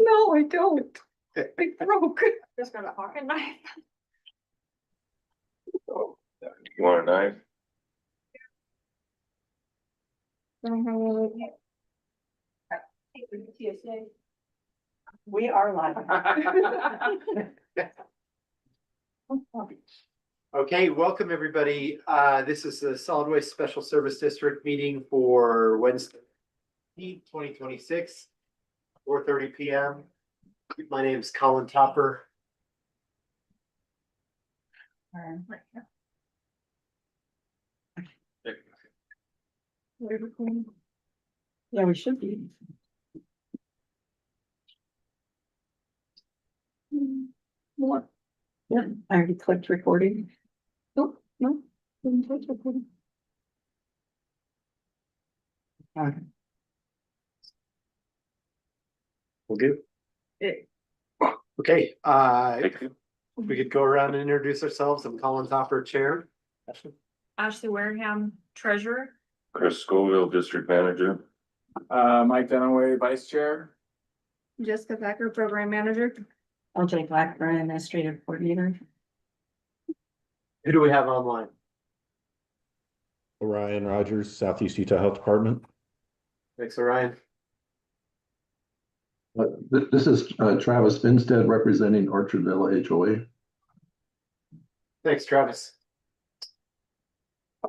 No, I don't. I broke. Just got a pocket knife. You want a knife? We are live. Okay, welcome everybody. This is the Solid Waste Special Service District meeting for Wednesday, 2026, 4:30 p.m. My name is Colin Topper. Yeah, we should be. More. Yeah, I already clicked recording. Nope, no, didn't touch recording. Okay. We'll do. Okay, we could go around and introduce ourselves. I'm Colin Topper, Chair. Ashley Wareham, treasurer. Chris Scoville, District Manager. Mike Dunaway, Vice Chair. Jessica Thacker, program manager. LJ Blackburn, administrative coordinator. Who do we have online? Orion Rogers, Southeast Utah Health Department. Thanks, Orion. This is Travis Finstead representing Orchardville HOA. Thanks, Travis. I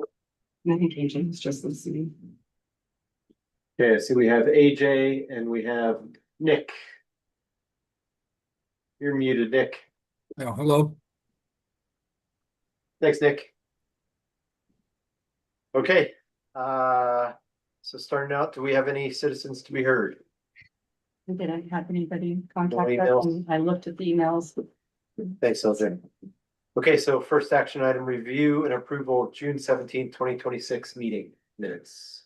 think AJ's just listening. Okay, so we have AJ and we have Nick. You're muted, Nick. Oh, hello. Thanks, Nick. Okay, so starting out, do we have any citizens to be heard? I didn't have anybody contact No us, emails? and I looked at the emails. Thanks, LJ. Okay, so first action item, review and approval of June 17th, 2026 meeting minutes.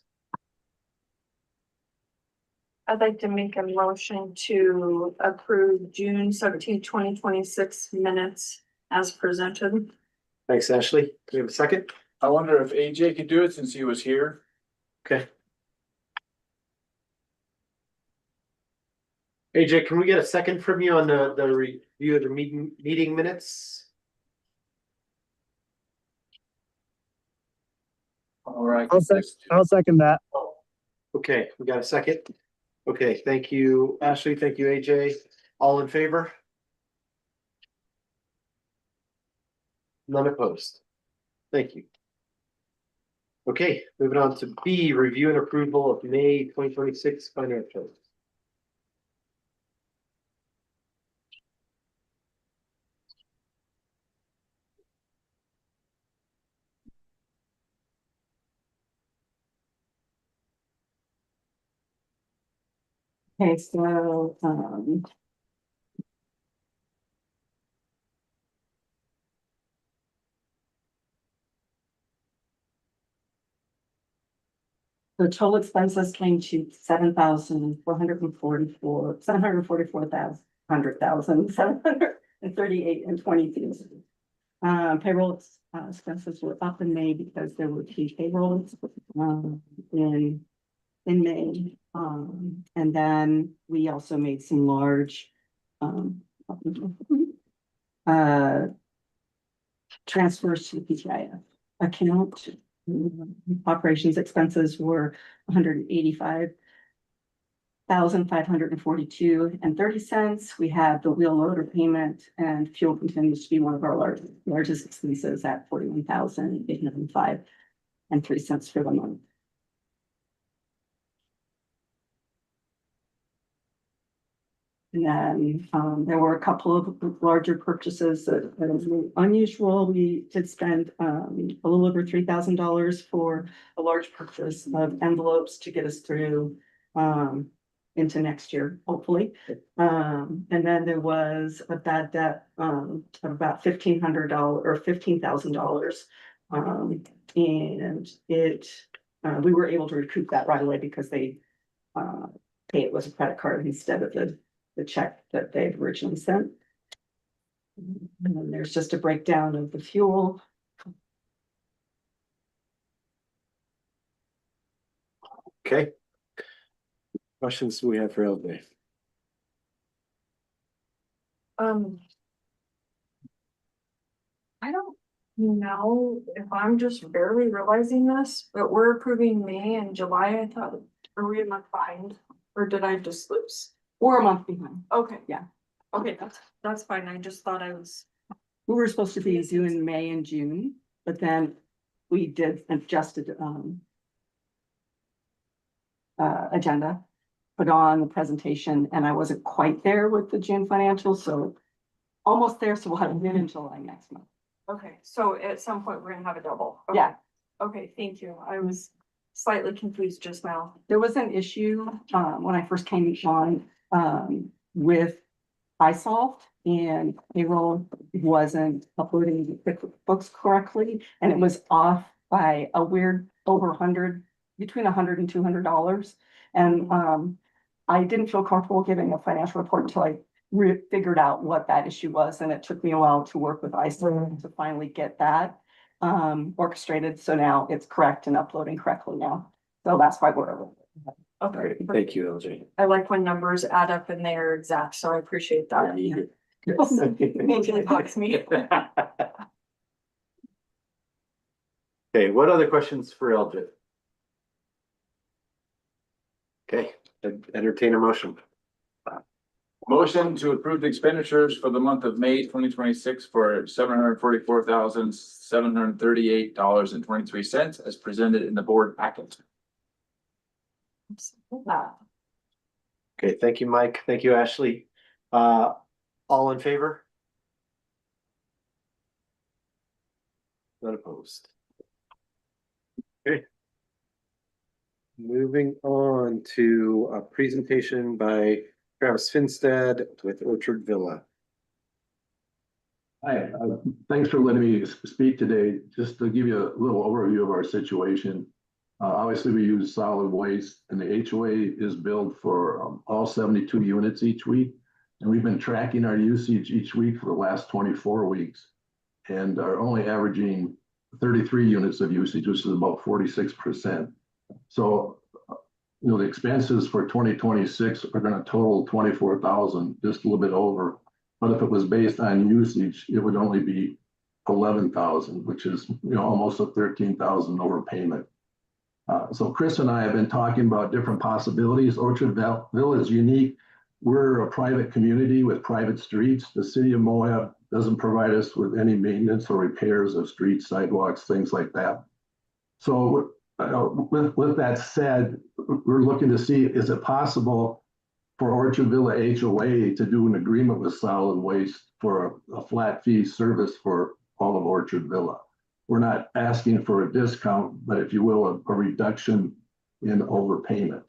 I'd like to make a motion to approve June 17, 2026 minutes as presented. Thanks, Ashley. Do we have a second? I wonder if AJ could do it since he was here. Okay. AJ, can we get a second from you on the review of the meeting minutes? All right. I'll second that. Okay, we got a second. Okay, thank you, Ashley. Thank you, AJ. All in favor? None opposed. Thank you. Okay, moving on to B, review and approval of May 2026 financials. Okay, so, the total expenses came to $7,438,738.22. Payroll expenses were up in May because there were two payrolls in May. And then we also made some large transfers to the PTIF account. Operations expenses were $185,542.30. We had the wheel loader payment, and fuel continues to be one of our largest expenses at $41,805.03 for the month. And then there were a couple of larger purchases that were unusual. We did spend a little over $3,000 for a large purchase of envelopes to get us through into next year, hopefully. And then there was a bad debt of about $1,500 or $15,000. And we were able to recoup that right away because they pay it with a credit card instead of the check that they'd originally sent. And then there's just a breakdown of the fuel. Okay. Questions we have for LJ? I don't know if I'm just barely realizing this, but we're approving May and July. I thought, are we a month behind? Or did I just lose? We're a month behind. Okay. Yeah. Okay, that's fine. I just thought I was. We were supposed to be due in May and June, but then we did adjusted, agenda, put on the presentation, and I wasn't quite there with the June financials, so almost there, so we'll have it in July next month. Okay, so at some point we're gonna have a double. Okay. Yeah, Okay, thank you. I was slightly confused just now. there was an issue, when I first came on, with iSolved, and payroll wasn't uploading the QuickBooks correctly, and it was off by a weird over between $100 and $200. And I didn't feel comfortable giving a financial report until I figured out what that issue was, and it took me a while to work with iSolved to finally get that orchestrated. So now it's correct and uploading correctly now. So that's why we're. Okay. Thank you, LJ. I like when numbers add up and they're exact, so I appreciate that. Usually bugs me. Okay, what other questions for LJ? Okay, entertain a motion. Motion to approve the expenditures for the month of May 2026 for $744,738.23 as presented in the board packet. Okay, thank you, Mike. Thank you, Ashley. All in favor? None opposed. Okay. Moving on to a presentation by Travis Finstead with Orchard Villa. Hi, thanks for letting me speak today. Just to give you a little overview of our situation. Obviously, we use solid waste, and the HOA is billed for all 72 units each week. And we've been tracking our usage each week for the last 24 weeks. And are only averaging 33 units of usage, which is about 46%. So, the expenses for 2026 are going to total 24,000, just a little bit over. But if it was based on usage, it would only be 11,000, which is, almost a 13,000 overpayment. So Chris and I have been talking about different possibilities. Orchard Villa is unique. We're a private community with private streets. The city of Moab doesn't provide us with any maintenance or repairs of streets, sidewalks, things like that. So with that said, we're looking to see, is it possible for Orchard Villa HOA to do an agreement with solid waste for a flat fee service for all of Orchard Villa? We're not asking for a discount, but if you will, a reduction in overpayment.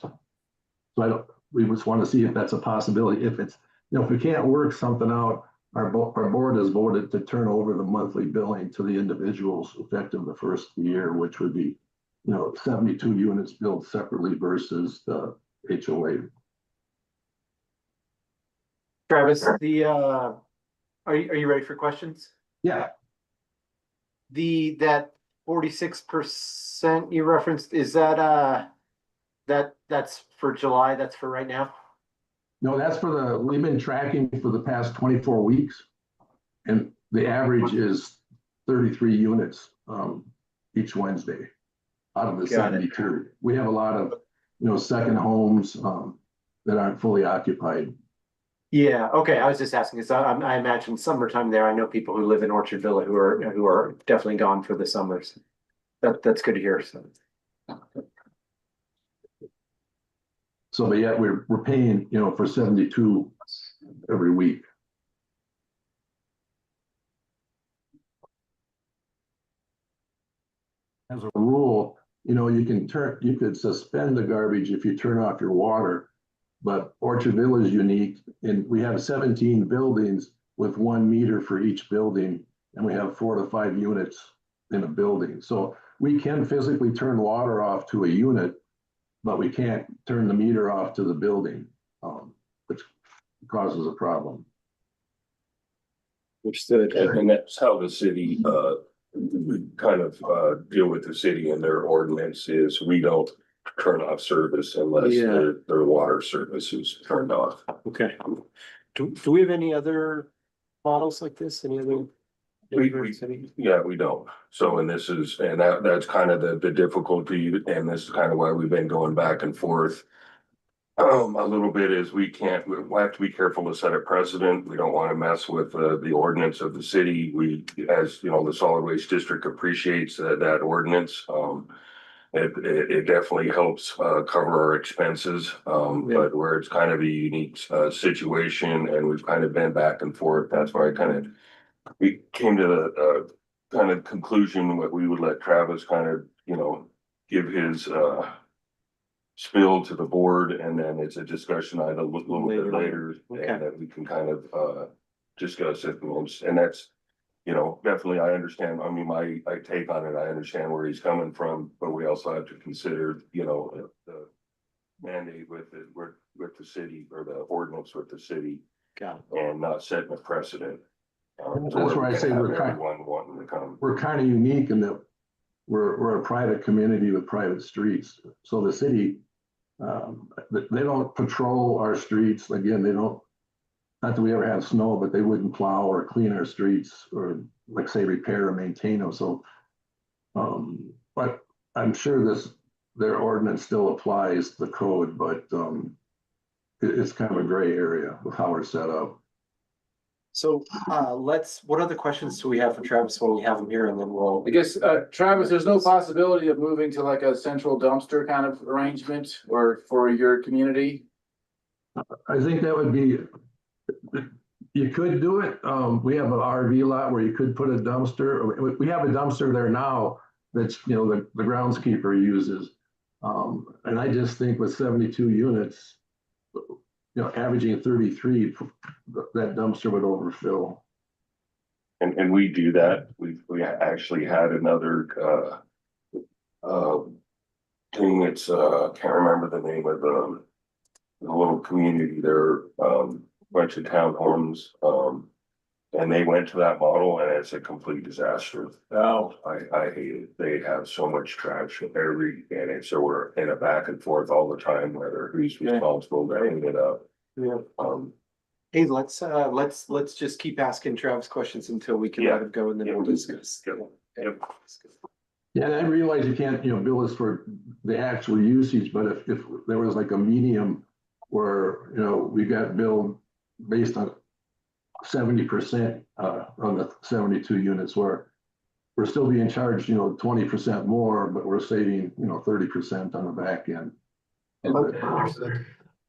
So we just want to see if that's a possibility. If it's, if we can't work something out, our board has voted to turn over the monthly billing to the individuals effective the first year, which would be, 72 units billed separately versus the HOA. Travis, are you ready for questions? Yeah. That 46% you referenced, is that that's for July, that's for right now? No, that's we've been tracking for the past 24 weeks. And the average is 33 units each Wednesday out of the 72. We have a lot of, second homes that aren't fully occupied. Yeah, okay, I was just asking, because I imagine summertime there, I know people who live in Orchard Villa who are definitely gone for the summers. That's good to hear, so. So, but yet we're paying, for 72 every week. As a rule, you could suspend the garbage if you turn off your water, but Orchard Villa is unique, and we have 17 buildings with 1 meter for each building, and we have 4 to 5 units in a building. So we can physically turn water off to a unit, but we can't turn the meter off to the building, which causes a problem. Understood. And that's how the city, kind of, deal with the city and their ordinance is we don't turn off service unless their water service is turned off. Okay. Do we have any other models like this? Any other? Yeah, we don't. So, and this is, and that's kind of the difficulty, and this is kind of why we've been going back and forth. A little bit is we have to be careful to set a precedent. We don't want to mess with the ordinance of the city. We, as you know, the solid waste district appreciates that ordinance. It definitely helps cover our expenses, but where it's kind of a unique situation, and we've kind of been back and forth. That's why we came to the kind of conclusion that we would let Travis kind of, you know, give his spill to the board, and then it's a discussion item a little bit later, Okay. and that we can kind of discuss it. And that's, you know, definitely I understand. I mean, my take on it, I understand where he's coming from, but we also have to consider, you know, the mandate with the city, or the ordinance with the city, Got and not setting a precedent. That's where I say we're everyone wanting to come. we're kind of unique in that we're a private community with private streets. So the city, they don't patrol our streets. Again, they don't, not that we ever have snow, but they wouldn't plow or clean our streets or, like, say, repair or maintain them. So, but I'm sure their ordinance still applies the code, but it's kind of a gray area with how we're set up. So, what other questions do we have for Travis when we have him here, and then we'll. I guess, Travis, there's no possibility of moving to like a central dumpster kind of arrangement or for your community? I think that would be, you could do it. We have an RV lot where you could put a dumpster. We have a dumpster there now that's, you know, the groundskeeper uses. And I just think with 72 units, you know, averaging 33, that dumpster would overfill. And we do that. We actually had another thing. It's can't remember the name of the little community there, bunch of townhomes, and they went to that model, and it's a complete disaster. Oh, I hate it. They have so much trash and so we're in a back and forth all the time, whether who's responsible to hang it up. Yeah. Hey, let's just keep asking Travis questions until we can let him go, and then we'll discuss. Yep. Yeah, and I realize you can't, you know, bill us for the actual usage, but if there was like a medium where, you know, we got billed based on 70% on the 72 units, where we're still being charged, you know, 20% more, but we're saving, you know, 30% on the back end.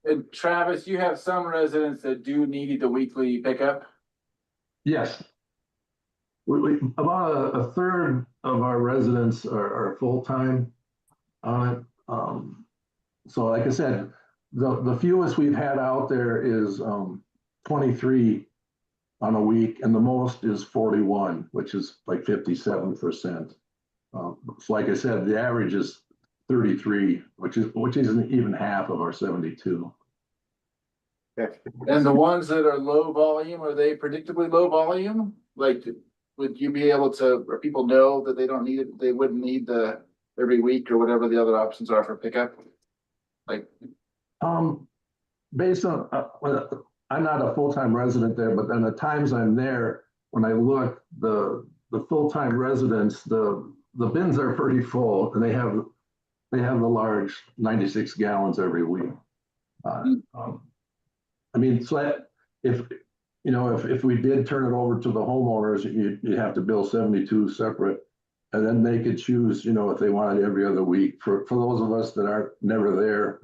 and Travis, you have some residents that do need the weekly pickup? Yes. About a third of our residents are full-time on it. So like I said, the fewest we've had out there is 23 on a week, and the most is 41, which is like 57%. So like I said, the average is 33, which isn't even half of our 72. And the ones that are low volume, are they predictably low volume? Like, would you be able to, or people know that they don't need it, they wouldn't need the every week or whatever the other options are for pickup? Like, based on, I'm not a full-time resident there, but then the times I'm there, when I look, the full-time residents, the bins are pretty full, and they have the large 96 gallons every week. I mean, so that if, you know, if we did turn it over to the homeowners, you'd have to bill 72 separate, and then they could choose, you know, if they wanted every other week. For those of us that aren't never there,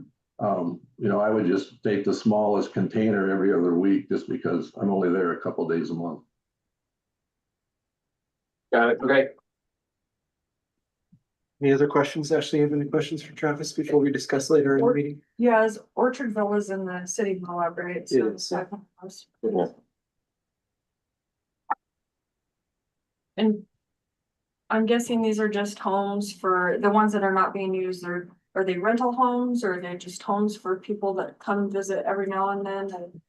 you know, I would just take the smallest container every other week, just because I'm only there a couple days a month. got it, okay. Any other questions? Ashley, have any questions for Travis before we discuss later in the meeting? Yeah, as Orchard Villas in the city hall, right? So Yes. And I'm guessing these are just homes for the ones that are not being used. Are they rental homes, or are they just homes for people that come visit every now and then? And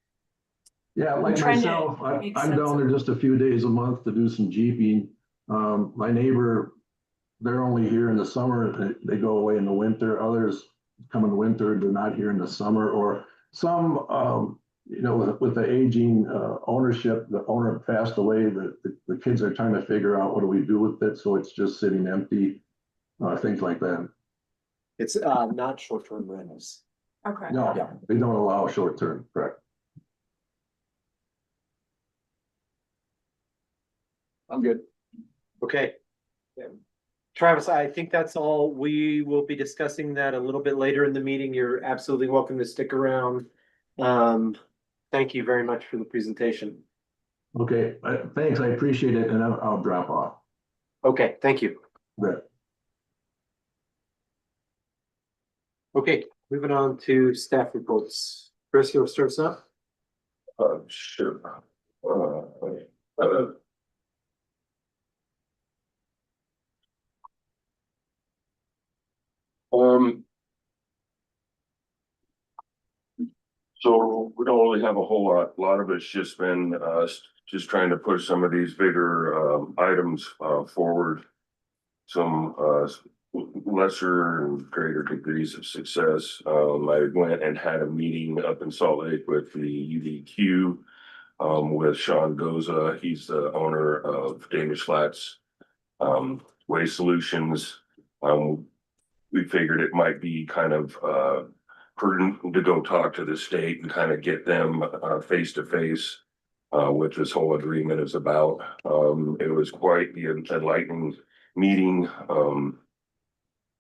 Yeah, like trying to myself, make I'm sense down of- there just a few days a month to do some jeeping. My neighbor, they're only here in the summer. They go away in the winter. Others come in the winter. They're not here in the summer. Or some you know, with the aging, ownership, the owner passed away, the kids are trying to figure out what do we do with it, so it's just sitting empty, things like that. It's not short-term rentals. Okay. No, they don't allow short term, correct? I'm good. Okay. Travis, I think that's all. We will be discussing that a little bit later in the meeting. You're absolutely welcome to stick around. Thank you very much for the presentation. Okay, thanks, I appreciate it, and I'll drop off. Okay, thank you. But Okay, moving on to staff reports. Chris, you want to start us off? Sure. Um, so we don't really have a whole lot. A lot of it's just been just trying to push some of these bigger items forward. Some lesser and greater degrees of success. I went and had a meeting up in Salt Lake with the UDQ with Sean Goza. He's the owner of Danish Flats Waste Solutions. We figured it might be kind of prudent to go talk to the state and kind of get them face to face what this whole agreement is about. It was quite the enlightening meeting.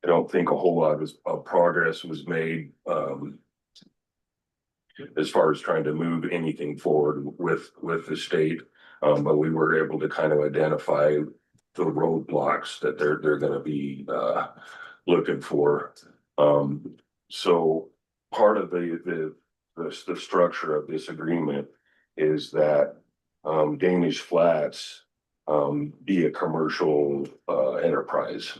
I don't think a whole lot of progress was made as far as trying to move anything forward with the state. But we were able to kind of identify the roadblocks that they're going to be looking for. So part of the structure of this agreement is that Danish Flats be a commercial enterprise.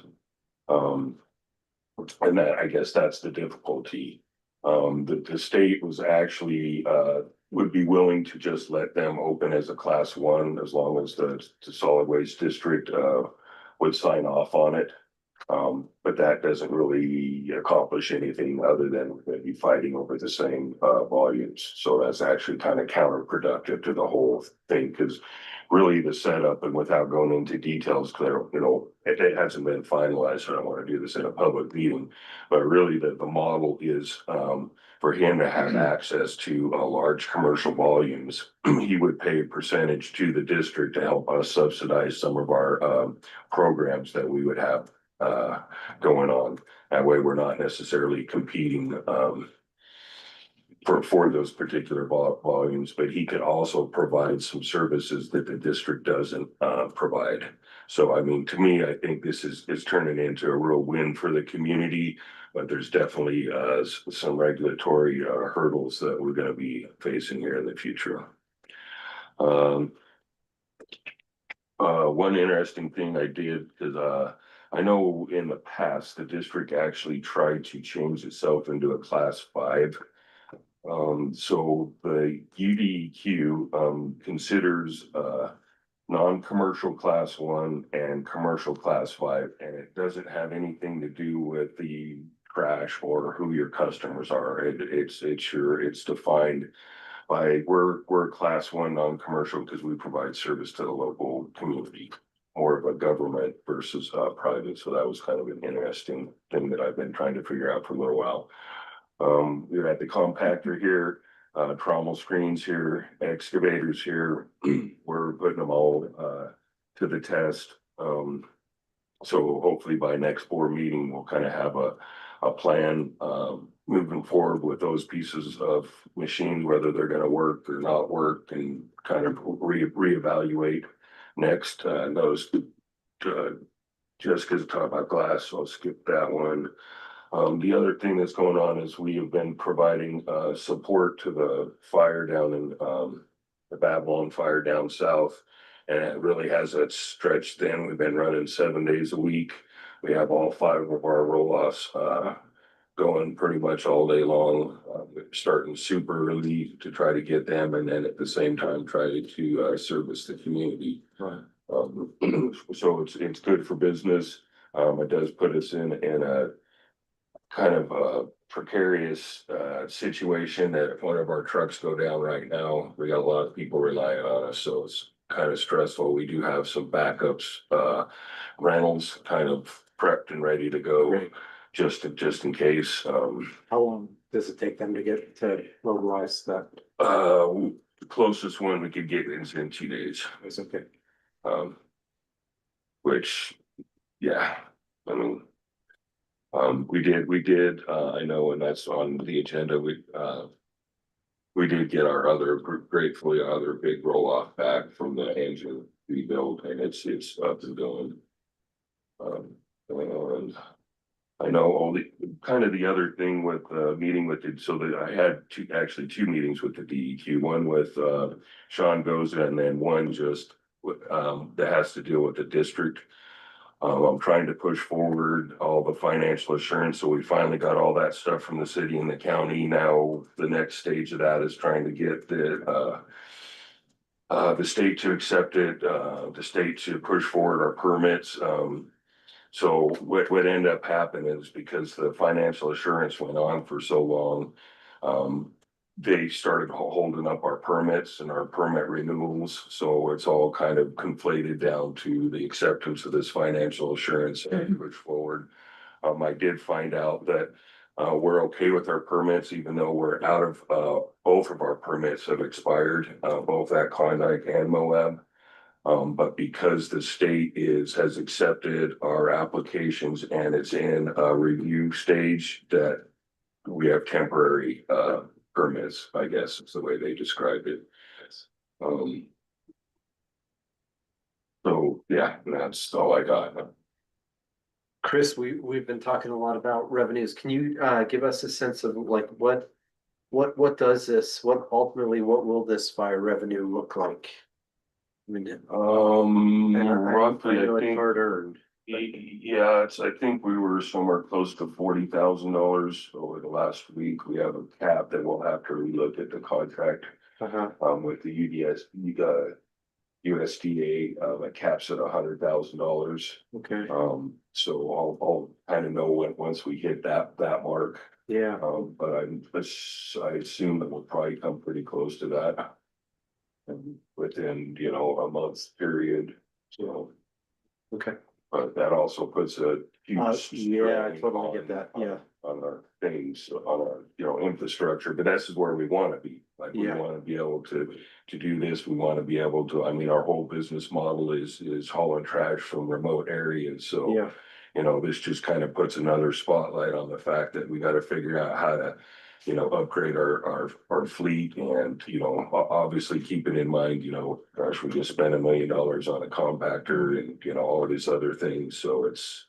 And that, I guess that's the difficulty. The state was actually would be willing to just let them open as a class one as long as the solid waste district would sign off on it. But that doesn't really accomplish anything other than maybe fighting over the same volumes. So that's actually kind of counterproductive to the whole thing, because really the setup, and without going into details, clear, you know, it hasn't been finalized, so I don't want to do this in a public meeting, but really the model is for him to have access to large commercial volumes. He would pay a percentage to the district to help us subsidize some of our programs that we would have going on. That way we're not necessarily competing for those particular volumes, but he could also provide some services that the district doesn't provide. So I mean, to me, I think this is turning into a real win for the community, but there's definitely some regulatory hurdles that we're going to be facing here in the future. One interesting thing I did is I know in the past the district actually tried to change itself into a class 5. So the UDQ considers non-commercial class 1 and commercial class 5, and it doesn't have anything to do with the trash or who your customers are. It's defined by we're class 1 non-commercial because we provide service to the local community, more of a government versus private. So that was kind of an interesting thing that I've been trying to figure out for a little while. We're at the compactor here, trommel screens here, excavators here. We're putting them all to the test. So hopefully by next board meeting, we'll kind of have a plan moving forward with those pieces of machines, whether they're going to work or not work, and kind of reevaluate next. Those Jessica's talking about glass, so I'll skip that one. The other thing that's going on is we have been providing support to the fire down in the Babylon fire down south, and it really hasn't stretched thin. We've been running 7 days a week. We have all 5 of our roll-offs going pretty much all day long. We're starting super early to try to get them, and then at the same time try to service the community. Right. So it's good for business. It does put us in a kind of a precarious situation that if one of our trucks go down right now, we got a lot of people relying on us, so it's kind of stressful. We do have some backups, rentals kind of prepped and ready to go, Great. just in case. How long does it take them to get to mobilize that? The closest one we could get is in 2 days. It's okay. Um, which, yeah, I mean, we did, I know, and that's on the agenda, we did get our other, gratefully, our other big roll off back from the engine rebuild, and it's up and going. And I know all the, kind of the other thing with, meeting with it, so that I had two meetings with the DEQ, one with, Sean Goza, and then one just, that has to deal with the district. I'm trying to push forward all the financial assurance, so we finally got all that stuff from the city and the county. Now, the next stage of that is trying to get the state to accept it, the state to push forward our permits. So what ended up happening is because the financial assurance went on for so long, they started holding up our permits and our permit renewals. So it's all kind of conflated down to the acceptance of this financial assurance and push forward. I did find out that we're okay with our permits, even though we're out of, both of our permits have expired, both at Klondike and Moab. But because the state has accepted our applications and it's in a review stage, that we have temporary, permits, I guess is the way they described it. Um. So, yeah, that's all I got. Chris, we've been talking a lot about revenues. Can you give us a sense of like what does this, what will this fire revenue look like? I mean, and Roughly, I know I it's think, hard earned. yeah, I think we were somewhere close to $40,000 over the last week. We have a cap that we'll have to relook at the contract, Uh-huh. with the USDA, it caps at $100,000. Okay, So I'll kind of know once we hit that mark. yeah, But I assume that we'll probably come pretty close to that. And within, a month's period, so, okay. but that also puts a huge. Yeah, I strain totally get that, yeah. On our things, on our, infrastructure, but this is where we want to be. Like, we Yeah. want to be able to do this. We want to be able to, I mean, our whole business model is hauling trash from remote areas, so. Yeah, This just kind of puts another spotlight on the fact that we got to figure out how to, upgrade our fleet and, obviously keeping in mind, gosh, we just spent $1 million on a compactor and, all of these other things. So it's,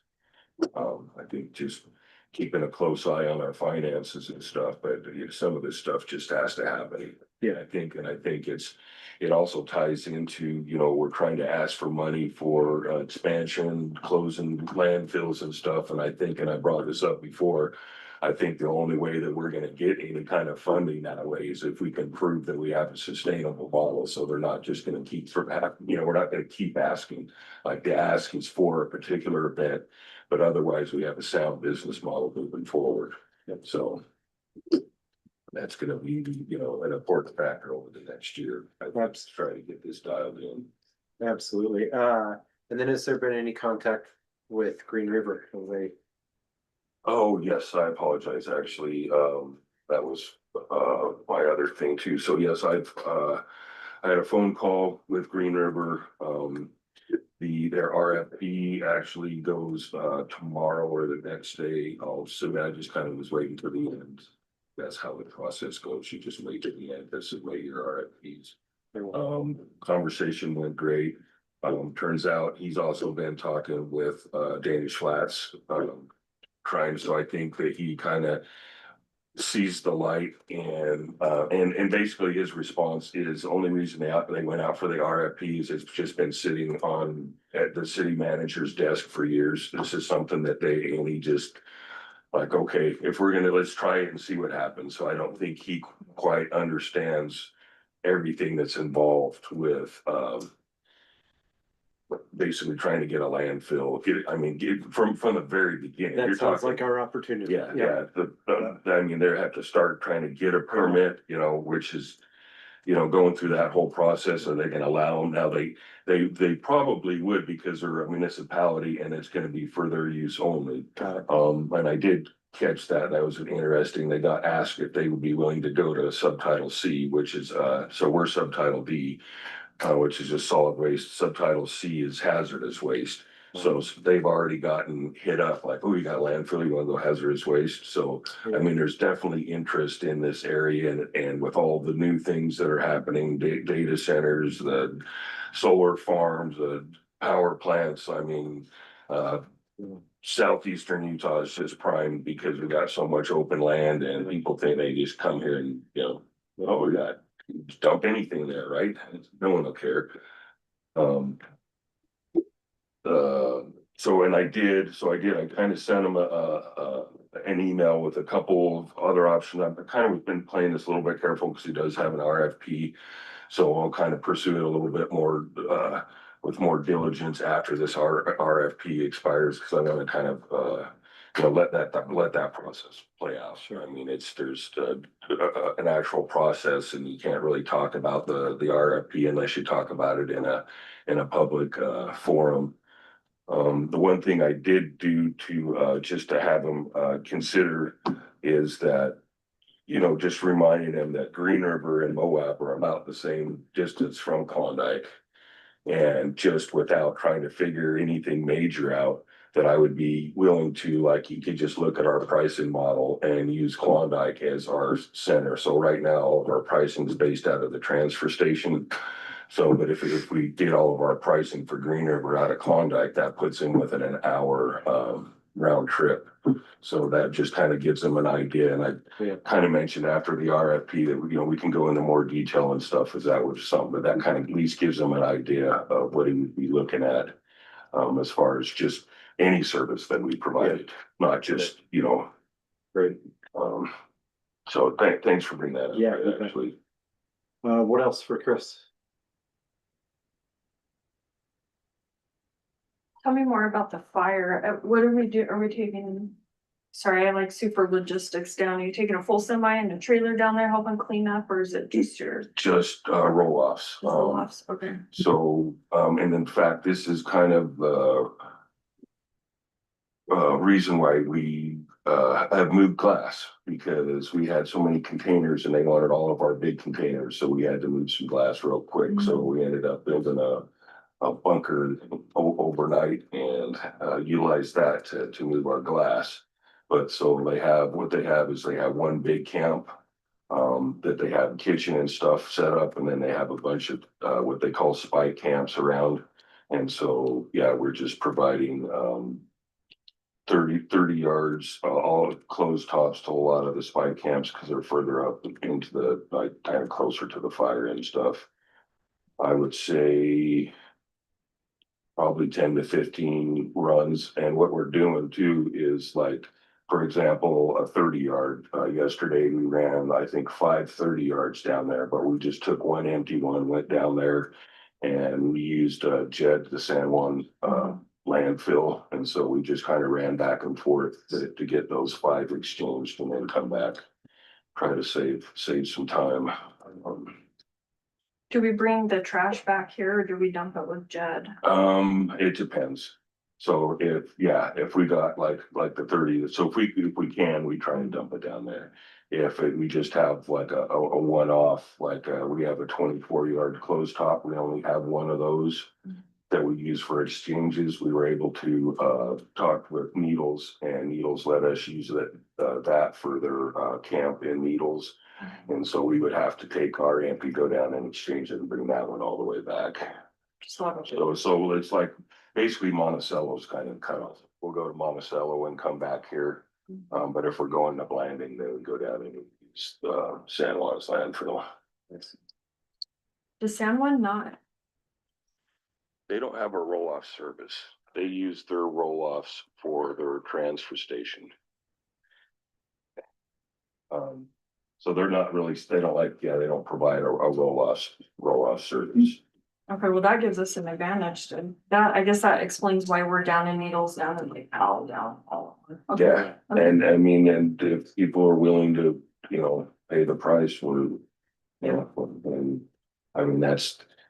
I think just keeping a close eye on our finances and stuff, but some of this stuff just has to happen. Yeah. I think it also ties into, we're trying to ask for money for expansion, closing landfills and stuff. And I think, and I brought this up before, I think the only way that we're gonna get any kind of funding that way is if we can prove that we have a sustainable model. So they're not just gonna keep we're not gonna keep asking. Like, the ask is for a particular event, but otherwise we have a sound business model moving forward. So that's gonna be, an important factor over the next year. I think, to try to get this dialed in. absolutely. And then has there been any contact with Green River? Have they? Oh, yes, I apologize, actually, that was, my other thing too. So yes, I had a phone call with Green River. Their RFP actually goes, tomorrow or the next day. I just kind of was waiting for the end. That's how the process goes. You just wait to the end. This is where your RFPs. Conversation went great. Turns out he's also been talking with, Danish Flats, so I think that he kind of sees the light and basically his response is the only reason they went out for the RFPs. It's just been sitting at the city manager's desk for years. This is something that he just like, okay, if we're gonna, let's try it and see what happens. So I don't think he quite understands everything that's involved with basically trying to get a landfill, get from the very beginning. That You're sounds talking- like our opportunity. Yeah, I mean, they have to start trying to get a permit, which is, going through that whole process, are they gonna allow them? Now, they probably would because they're a municipality and it's gonna be for their use only. And I did catch that. That was interesting. They got asked if they would be willing to go to subtitle C, which is, so we're subtitle D, which is just solid waste. Subtitle C is hazardous waste. So they've already gotten hit up like, oh, you got landfill, you wanna go hazardous waste? So, I mean, there's definitely interest in this area and with all the new things that are happening, data centers, the solar farms, the power plants, I mean, southeastern Utah is just prime because we got so much open land and people think they just come here and, oh, we got, just dump anything there, right? No one will care. I kind of sent him an email with a couple of other options. I've kind of been playing this a little bit careful because he does have an RFP. So I'll kind of pursue it a little bit more, with more diligence after this RFP expires, because I want to kind of, let that process play out. Sure. I mean, there's an actual process and you can't really talk about the RFP unless you talk about it in a public, forum. The one thing I did do to, just to have them, consider is that, just reminding them that Green River and Moab are about the same distance from Klondike. And just without trying to figure anything major out, that I would be willing to, like, you could just look at our pricing model and use Klondike as our center. So right now, all of our pricing is based out of the transfer station. So, but if we did all of our pricing for Green River out of Klondike, that puts in within an hour, round trip. So that just kind of gives them an idea. And I kind of mentioned after the RFP that, we can go into more detail and stuff as that was something, but that kind of at least gives them an idea of what he would be looking at, as far as just any service that we provided, not just, Great. So thanks for bringing that up. Yeah, Actually. What else for Chris? Tell me more about the fire. What do we do? Are we taking, sorry, I like super logistics down. Are you taking a full semi and a trailer down there helping clean up, or is it just your Just roll-offs. roll-offs? Okay. So, and in fact, this is kind of the reason why we have moved glass, because we had so many containers and they wanted all of our big containers, so we had to move some glass real quick. So we ended up building a bunker overnight and utilize that to move our glass. But so what they have is they have one big camp, that they have kitchen and stuff set up, and then they have a bunch of what they call spy camps around. And so, yeah, we're just providing 30 yards, all closed tops to a lot of the spy camps because they're further up into the, like, kind of closer to the fire and stuff. I would say probably 10 to 15 runs. And what we're doing too is, like, for example, a 30-yard. Yesterday we ran, I think, 5 30-yards down there, but we just took one empty one, went down there, and we used Jed, the San Juan landfill. And so we just kind of ran back and forth to get those 5 exchanged and then come back, try to save some time. Do we bring the trash back here or do we dump it with Jed? It depends. So if we got like the 30, so if we can, we try and dump it down there. We just have like a one-off, like we have a 24-yard closed top, we only have one of those that we use for exchanges. We were able to talk with Needles, and Needles let us use that for their camp in Needles. And so we would have to take our empty, go down and exchange it and bring that one all the way back. So it's like basically Monticello's kind of cut off. We'll go to Monticello and come back here. But if we're going to Blanding, then we go down and use San Juan's landfill. Does San Juan not? They don't have a roll-off service. They use their roll-offs for their transfer station. So they're not really, they don't provide a roll-off service. Okay, well, that gives us an advantage to that. I guess that explains why we're down in needles, down in like owl, down all. Okay. Yeah, and I mean, and if people are willing to, pay the price, and I mean,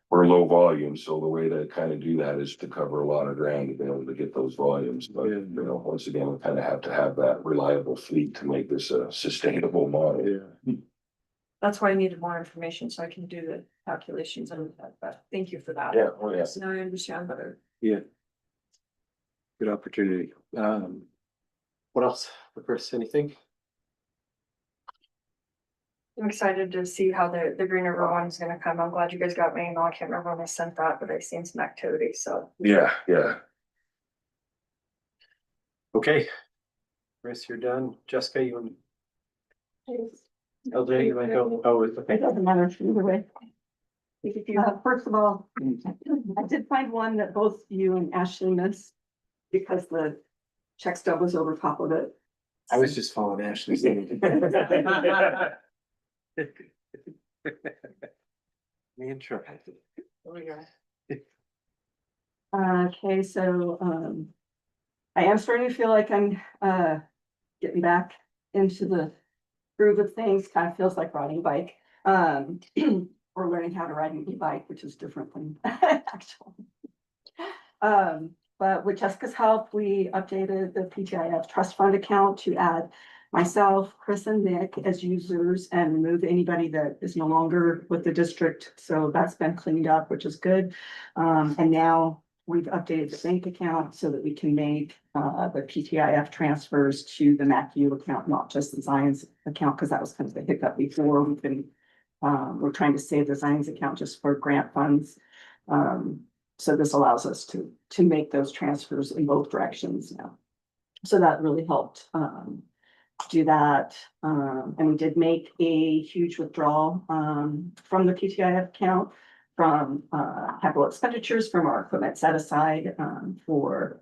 we're low volume, so the way to kind of do that is to cover a lot of ground to be able to get those volumes. But, once again, we kind of have to have that reliable fleet to make this a sustainable model. That's why I needed more information so I can do the calculations and that, but thank you for that. Yeah, oh, yeah. So now I understand better. Yeah. Good opportunity. What else? Chris, anything? I'm excited to see how the Green River one is gonna come. I'm glad you guys got my email. I can't remember when I sent that, but I seen some activity, so. Yeah. Okay. Chris, you're done. Jessica, you want? LJ, you want to go? Oh, it's okay. It doesn't matter either way. First of all, I did find one that both you and Ashley missed because the check stub was over top of it. I was just following Ashley's. Me and Troy. Okay, so, I am starting to feel like I'm, getting back into the groove of things, kind of feels like riding a bike. Or learning how to ride an e-bike, which is different than actual. But with Jessica's help, we updated the PTIF trust fund account to add myself, Chris and Nick as users and remove anybody that is no longer with the district. So that's been cleaned up, which is good. And now we've updated the bank account so that we can make the PTIF transfers to the MACU account, not just the Zions account, because that was kind of the hiccup before. We're trying to save the Zions account just for grant funds. So this allows us to make those transfers in both directions now. So that really helped do that. And we did make a huge withdrawal from the PTIF account from capital expenditures from our equipment set aside for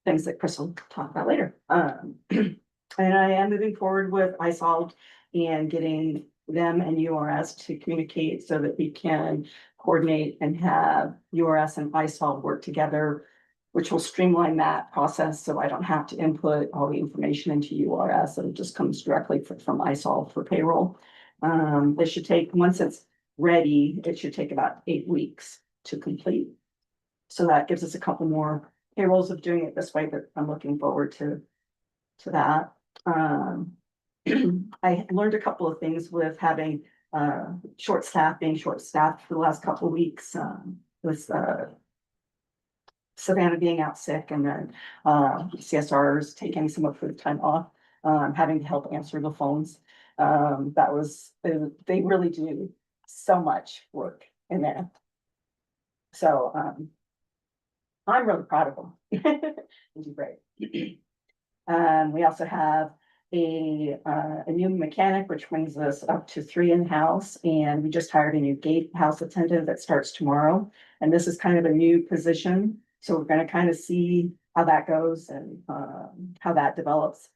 things that Chris will talk about later. And I am moving forward with iSolved and getting them and URS to communicate so that we can coordinate and have URS and iSolved work together, which will streamline that process. So I don't have to input all the information into URS. It just comes directly from iSolved for payroll. It should take, once it's ready, it should take about 8 weeks to complete. So that gives us a couple more payrolls of doing it this way, but I'm looking forward to that. I learned a couple of things with having being short staffed for the last couple of weeks, with Savannah being out sick and then CSRs taking some of the time off, having to help answer the phones. They really do so much work in there. So I'm really proud of them. They do great. We also have a new mechanic, which brings us up to 3 in-house, and we just hired a new gatehouse attendant that starts tomorrow. And this is kind of a new position, so we're gonna kind of see how that goes and how that develops.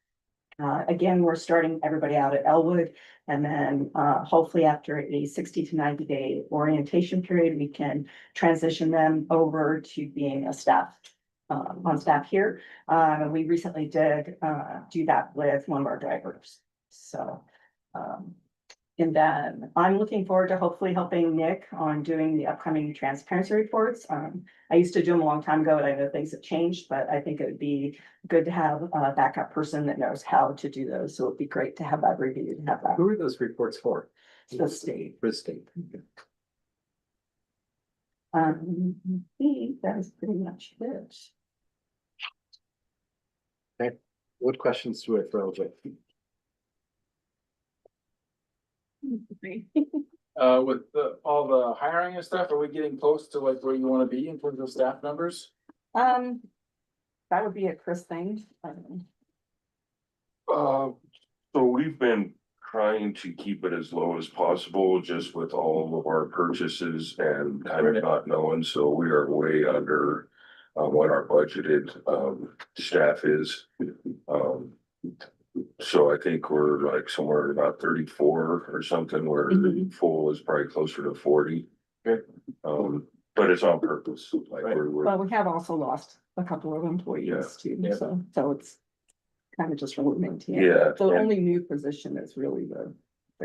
Again, we're starting everybody out at Elwood, and then hopefully after a 60 to 90 day orientation period, we can transition them over to being a staff on staff here. We recently did do that with one of our drivers. So, and then I'm looking forward to hopefully helping Nick on doing the upcoming transparency reports. I used to do them a long time ago, and I know things have changed, but I think it would be good to have a backup person that knows how to do those. So it'd be great to have that reviewed and have that. Who are those reports for? The state. For the state. I think that is pretty much it. What questions do I throw away? With all the hiring and stuff, are we getting close to like where you wanna be in terms of staff numbers? That would be a Chris thing. So we've been trying to keep it as low as possible, just with all of our purchases and kind of not knowing, so we are way under what our budgeted staff is. So I think we're like somewhere about 34 or something, where Mhm. full is probably closer to 40. But it's on purpose, like Right. we're, Well, we have also lost a couple of employees too, Yeah. so it's kind of just really maintaining. Yeah. The only new position is really the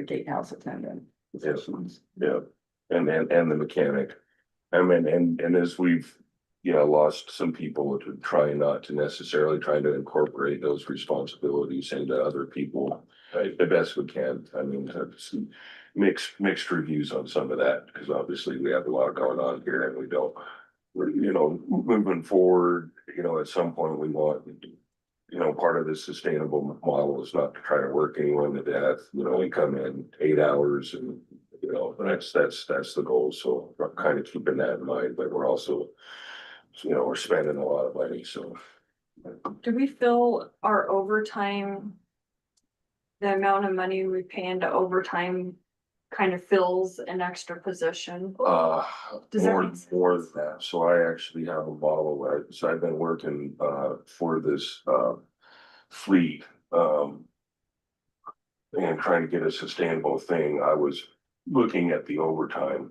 gatehouse attendant positions. yeah, and the mechanic. I mean, and as we've, lost some people to try not to necessarily try to incorporate those responsibilities into other people, right, the best we can. I mean, mixed reviews on some of that, because obviously we have a lot going on here and we don't, we're, moving forward, at some point we want, part of the sustainable model is not to try to work anyone to death. We come in 8 hours and, that's the goal. So we're kind of keeping that in mind, but we're also, we're spending a lot of money, so. Do we fill our overtime? The amount of money we pay into overtime kind of fills an extra position? Does that make sense? More than that. So I actually have a model, right? So I've been working, for this, fleet, and trying to get a sustainable thing. I was looking at the overtime.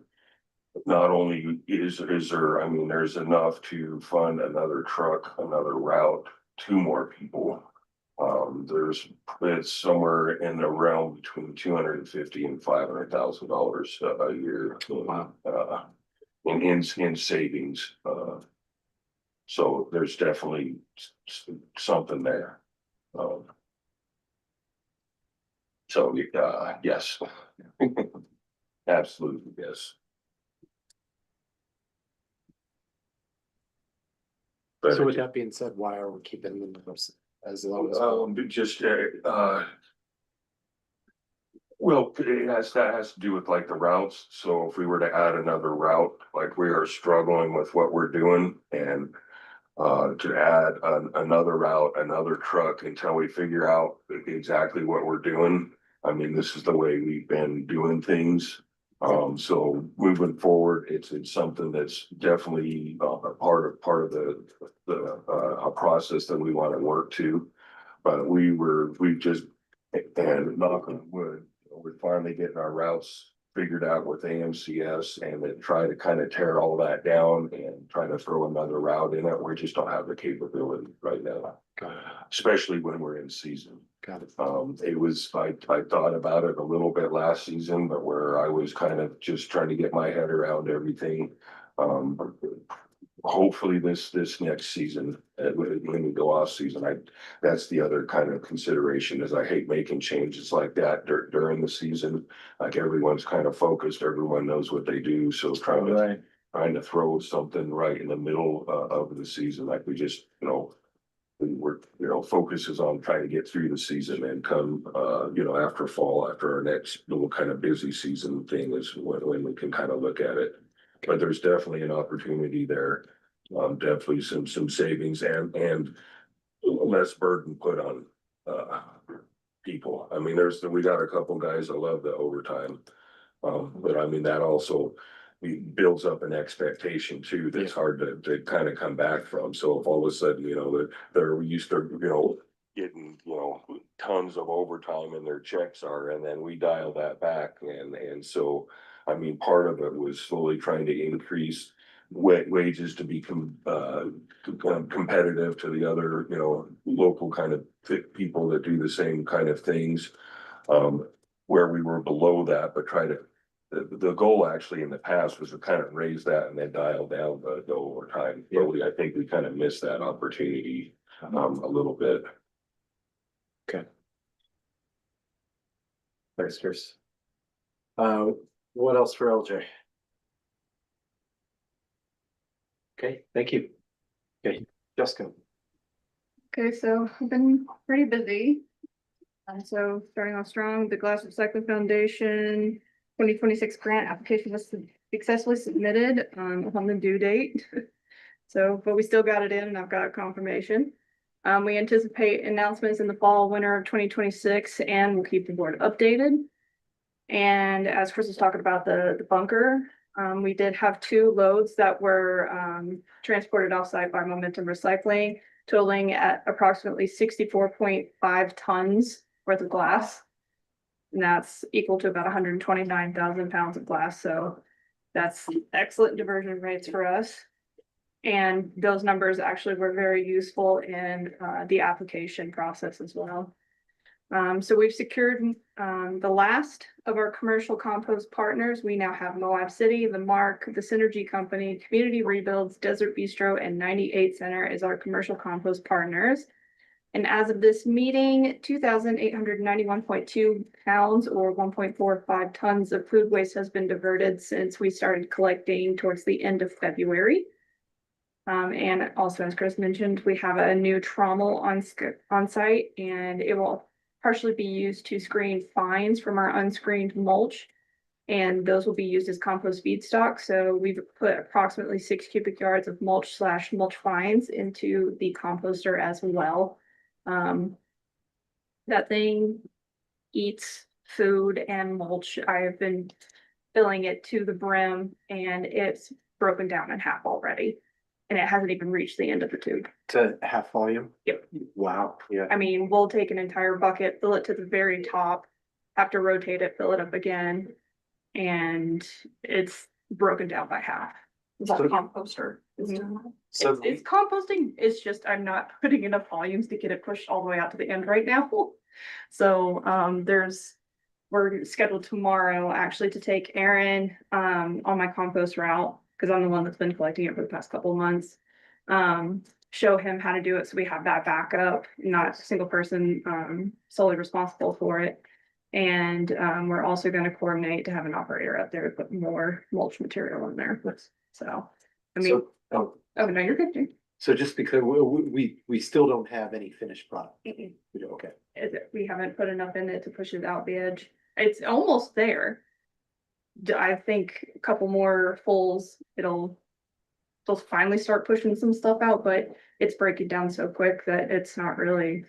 Not only is there, I mean, there's enough to fund another truck, another route, 2 more people. It's somewhere in the realm between $250,000 and $500,000 a year. In savings, so there's definitely something there. So, yes. Absolutely, yes. So with that being said, why are we keeping the numbers as low as? Just, well, that has to do with like the routes. So if we were to add another route, like we are struggling with what we're doing, and to add another route, another truck until we figure out exactly what we're doing. I mean, this is the way we've been doing things. So moving forward, it's something that's definitely a part of a process that we want to work to. But we just, and knock on wood, we're finally getting our routes figured out with AMCS, and then try to kind of tear all that down and try to throw another route in it. We just don't have the capability right now, especially when we're in season. Got it. I thought about it a little bit last season, but where I was kind of just trying to get my head around everything. Hopefully this next season, when we go off season, that's the other kind of consideration, is I hate making changes like that during the season. Like everyone's kind of focused, everyone knows what they do, so trying to throw something right in the middle of the season, like we just, we're, focus is on trying to get through the season and come, after fall, after our next little kind of busy season thing is when we can kind of look at it. But there's definitely an opportunity there. Definitely some savings and less burden put on, people. I mean, we got a couple guys that love the overtime. But I mean, that also builds up an expectation too, that's hard to kind of come back from. So if all of a sudden, they're used to, getting, tons of overtime and their checks are, and then we dial that back. And so, I mean, part of it was slowly trying to increase wages to be competitive to the other, local kind of people that do the same kind of things. Where we were below that, but the goal actually in the past was to kind of raise that and then dial down the overtime. But I think we kind of missed that opportunity a little bit. Okay. Thanks, Chris. What else for LJ? Okay, thank you. Okay, Jessica. Okay, so I've been pretty busy. So starting off strong, the Glass Recycling Foundation 2026 grant application was successfully submitted on the due date. So, but we still got it in, and I've got confirmation. We anticipate announcements in the fall, winter of 2026, and we'll keep the board updated. And as Chris was talking about the bunker, we did have 2 loads that were transported offsite by Momentum Recycling, totaling at approximately 64.5 tons worth of glass. And that's equal to about 129,000 pounds of glass. So That's excellent diversion rates for us. And those numbers actually were very useful in the application process as well. So we've secured the last of our commercial compost partners. We now have Moab City, the Mark, the Synergy Company, Community Rebuilds, Desert Bistro, and 98 Center as our commercial compost partners. And as of this meeting, 2,891.2 pounds or 1.45 tons of food waste has been diverted since we started collecting towards the end of February. And also, as Chris mentioned, we have a new trommel on site, and it will partially be used to screen fines from our unscreened mulch. And those will be used as compost feedstock. So we've put approximately 6 cubic yards of mulch fines into the composter as well. That thing eats food and mulch. I have been filling it to the brim, and it's broken down in half already. And it hasn't even reached the end of the tube. To half volume? Yep. Wow, yeah. I mean, we'll take an entire bucket, fill it to the very top, have to rotate it, fill it up again. And it's broken down by half. That So- composter is doing that. So It's composting, it's just I'm not putting enough volumes to get it pushed all the way out to the end right now. So we're scheduled tomorrow actually to take Aaron on my compost route, because I'm the one that's been collecting it for the past couple of months. Show him how to do it so we have that backup, not a single person solely responsible for it. And we're also going to coordinate to have an operator out there to put more mulch material in there. So, I mean, So, oh no, you're good. Jane. so just because we still don't have any finished product. Mm-mm. We do, okay. We haven't put enough in it to push it out the edge. It's almost there. I think a couple more fulls, they'll finally start pushing some stuff out, but it's breaking down so quick that it's not really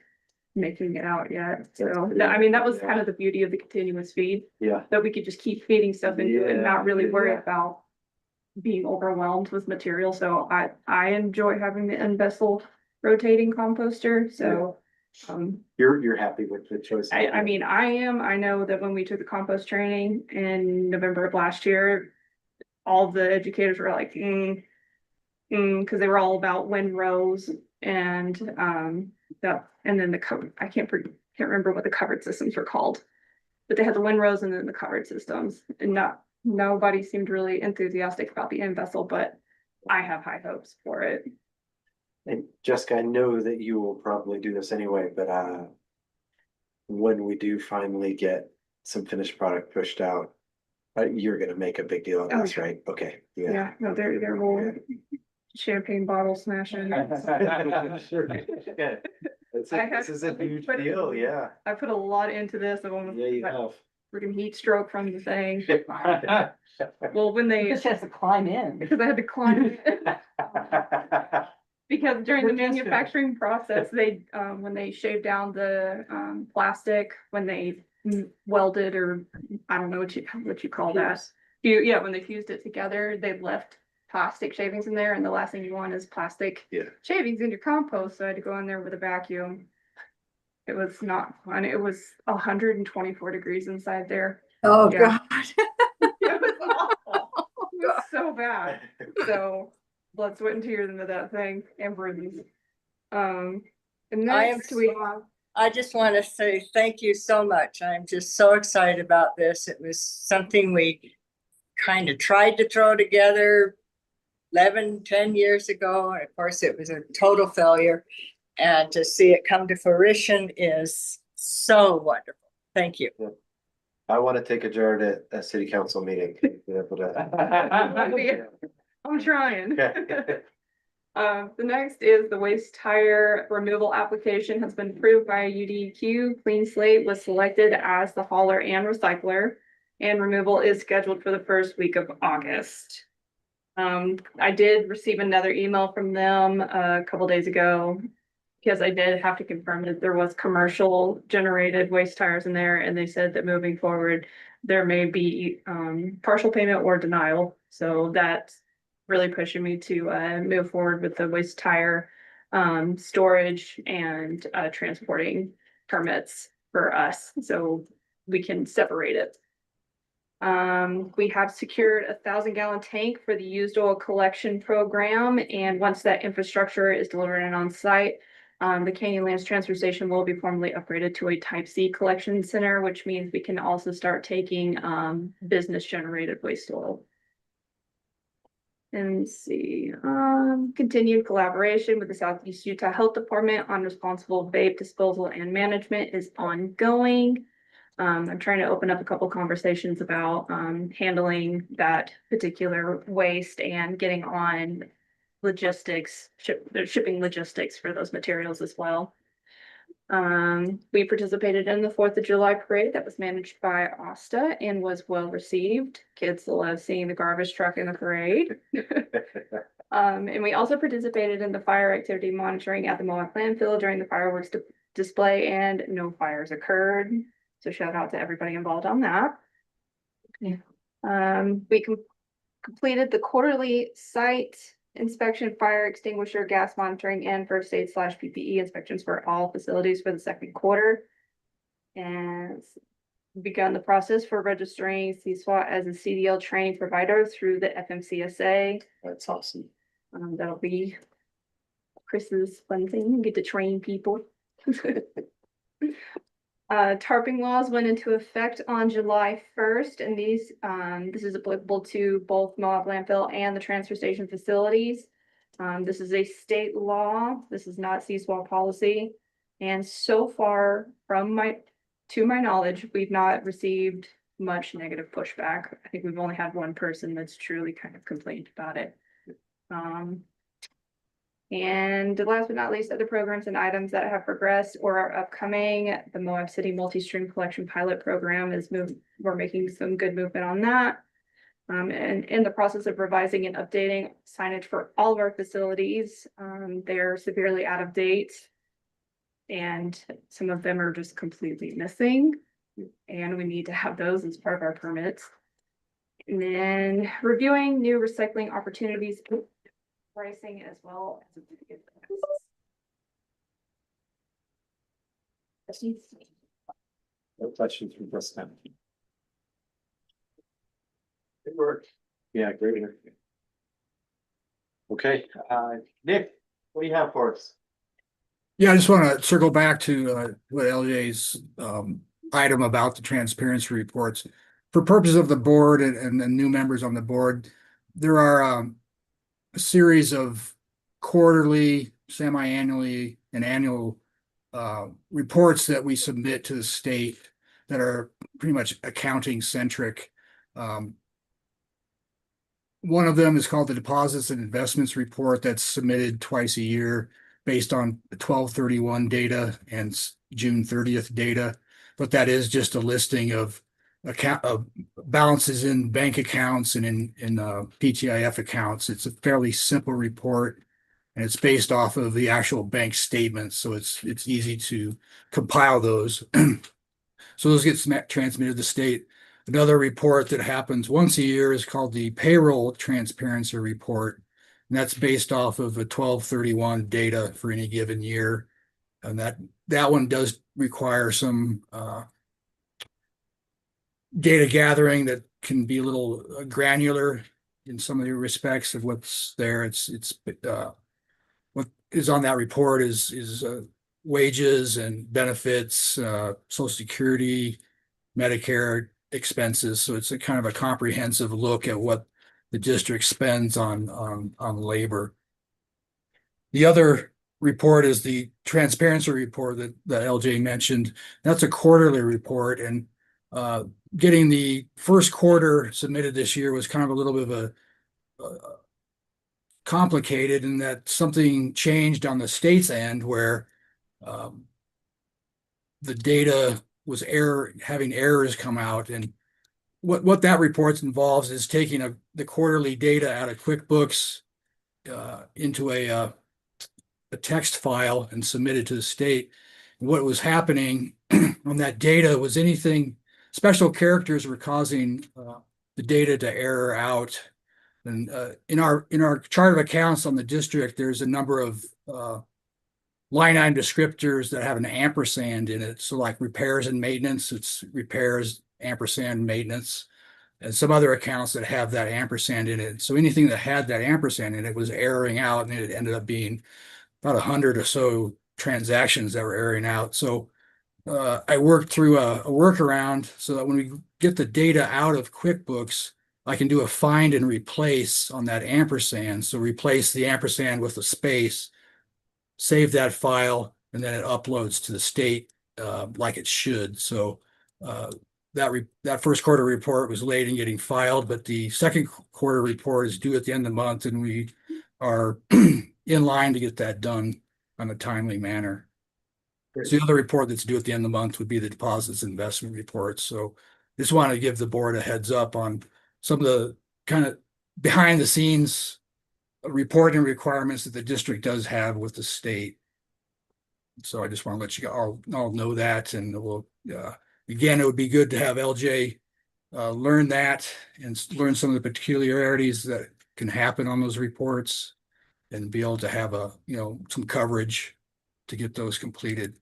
making it out yet. So, I mean, that was kind of the beauty of the continuous feed, Yeah. that we could just keep feeding stuff into it and not really worry Yeah. about being overwhelmed with material. So I enjoy having the end vessel rotating composter. So You're happy with the choice? I mean, I know that when we took the compost training in November of last year, all the educators were like, because they were all about windrows and that, and then the cover, I can't remember what the covered systems were called, but they had the windrows and then the covered systems, and nobody seemed really enthusiastic about the end vessel, but I have high hopes for it. And Jessica, I know that you will probably do this anyway, but when we do finally get some finished product pushed out, you're gonna make a big deal of Oh, this, right? Okay, yeah. Yeah, no, they're whole champagne bottle smashing. Sure. Yeah. This is a huge deal, yeah. I put a lot into this. I almost Yeah, you got have. freaking heat stroke from the thing. Well, when they, Just has to climb in. because I had to climb in. Because during the We're just manufacturing process, they, when they shaved down the, plastic, when they welded, or I don't know what you call that. Yeah, when they fused it together, they left plastic shavings in there, and the last thing you want is plastic Yeah. shavings in your compost. So I had to go in there with a vacuum. It was not fun. It was 124 degrees inside there. Oh, Yeah. God. It was awful. It was so bad. So blood, sweat, and tears into that thing, and bruises. And I am next we so- have, I just want to say thank you so much. I'm just so excited about this. It was something we kind of tried to throw together 10 years ago. And of course, it was a total failure. And to see it come to fruition is so wonderful. Thank you. I want to take a jar at a city council meeting. Be able to- I'm trying. Okay. The next is the waste tire removal application has been approved by UDQ. Clean Slate was selected as the hauler and recycler, and removal is scheduled for the first week of August. I did receive another email from them a couple days ago, because I did have to confirm that there was commercial generated waste tires in there, and they said that moving forward, there may be partial payment or denial. So that's really pushing me to move forward with the waste tire storage and transporting permits for us, so we can separate it. We have secured 1,000-gallon tank for the used oil collection program, and once that infrastructure is delivered and on site, the Canyonlands transfer station will be formally upgraded to a Type C collection center, which means we can also start taking business generated waste oil. And let's see, continued collaboration with the Southeast Utah Health Department on responsible vape disposal and management is ongoing. I'm trying to open up a couple conversations about handling that particular waste and getting on logistics, shipping logistics for those materials as well. We participated in the 4th of July parade that was managed by Asta and was well received. Kids love seeing the garbage truck in the parade. And we also participated in the fire activity monitoring at the Moab landfill during the fireworks display, and no fires occurred. So shout out to everybody involved on that. We completed the quarterly site inspection, fire extinguisher, gas monitoring, and first aid / PPE inspections for all facilities for the 2nd quarter. And begun the process for registering CSWAT as a CDL training provider through the FMCSA. That's awesome. That'll be Chris's fun thing, get to train people. Tarping laws went into effect on July 1st, and this is applicable to both Moab landfill and the transfer station facilities. This is a state law. This is not CSWA policy. And so far, to my knowledge, we've not received much negative pushback. I think we've only had one person that's truly kind of complained about it. And last but not least, other programs and items that have progressed or are upcoming. The Moab City Multi-Stream Collection Pilot Program we're making some good movement on that. And in the process of revising and updating signage for all of our facilities. They're severely out of date. And some of them are just completely missing. And we need to have those as part of our permits. And then reviewing new recycling opportunities, pricing as well as No questions from this time. Good work. Yeah, great. Okay, Nick, what do you have for us? Yeah, I just want to circle back to what LJ's item about the transparency reports. For purposes of the board and the new members on the board, there are a series of quarterly, semi-annually, and annual reports that we submit to the state that are pretty much accounting centric. One of them is called the Deposits and Investments Report that's submitted twice a year based on 12/31 data and June 30th data. But that is just a listing of balances in bank accounts and in PTIF accounts. It's a fairly simple report, and it's based off of the actual bank statements, so it's easy to compile those. So those get transmitted to the state. Another report that happens once a year is called the Payroll Transparency Report, and that's based off of a 12/31 data for any given year, and that one does require some data gathering that can be a little granular in some of the respects of what's there. It's what is on that report is wages and benefits, Social Security, Medicare expenses. So it's a kind of a comprehensive look at what the district spends on labor. The other report is the transparency report that LJ mentioned. That's a quarterly report, and getting the first quarter submitted this year was kind of a little bit of a complicated in that something changed on the state's end where the data was having errors come out. And what that report involves is taking the quarterly data out of QuickBooks into a text file and submit it to the state. And what was happening on that data was anything special characters were causing the data to error out. And in our chart of accounts on the district, there's a number of line item descriptors that have an ampersand in it. So like repairs and maintenance, it's repairs, ampersand, maintenance. and some other accounts that have that ampersand in it. So anything that had that ampersand in it was erroring out, and it ended up being about 100 or so transactions that were erroring out. So I worked through a workaround so that when we get the data out of QuickBooks, I can do a find and replace on that ampersand. So replace the ampersand with a space, save that file, and then it uploads to the state like it should. So that first quarter report was late in getting filed, but the second quarter report is due at the end of the month, and we are in line to get that done on a timely manner. So the other report that's due at the end of the month would be the deposits and investment reports. So just want to give the board a heads up on some of the kind of behind the scenes reporting requirements that the district does have with the state. So I just want to let you all know that, and we'll again, it would be good to have LJ learn that and learn some of the peculiarities that can happen on those reports, and be able to have some coverage to get those completed.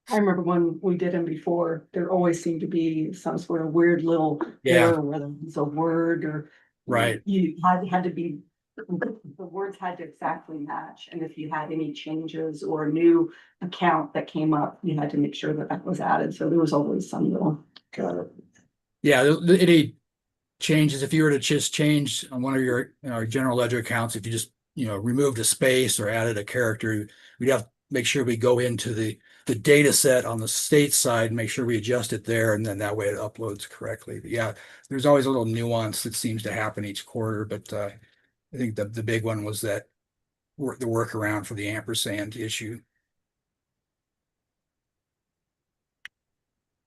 I remember when we did them before, there always seemed to be some sort of weird little Yeah. error, whether it's a word or. Right. You had to be, the words had to exactly match, and if you had any changes or a new account that came up, you had to make sure that that was added, so there was always some little. Yeah, any changes, if you were to just change on one of your general ledger accounts, if you just removed a space or added a character, we'd have to make sure we go into the data set on the state side and make sure we adjust it there, and then that way it uploads correctly. But yeah, there's always a little nuance that seems to happen each quarter, but I think the big one was that the workaround for the ampersand issue.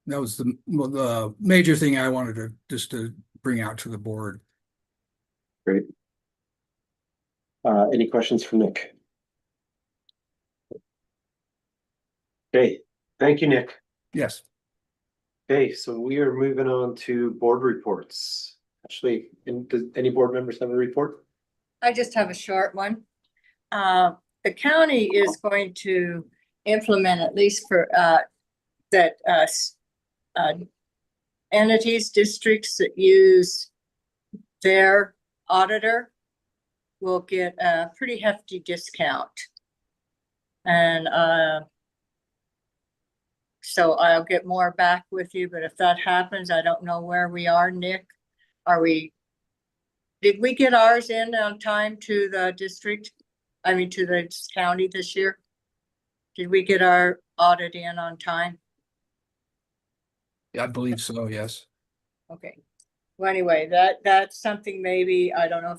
That was the major thing I wanted to bring out to the board. Great. Any questions for Nick? Okay, thank you, Nick. Yes. Okay, so we are moving on to board reports. Actually, does any board members have a report? I just have a short one. The county is going to implement, at least for that entities, districts that use their auditor will get a pretty hefty discount. And so I'll get more back with you, but if that happens, I don't know where we are, Nick. Did we get ours in on time to the district? I mean, to the county this year? Did we get our audit in on time? I believe so, yes. Okay. Well, anyway, that's something maybe, I don't know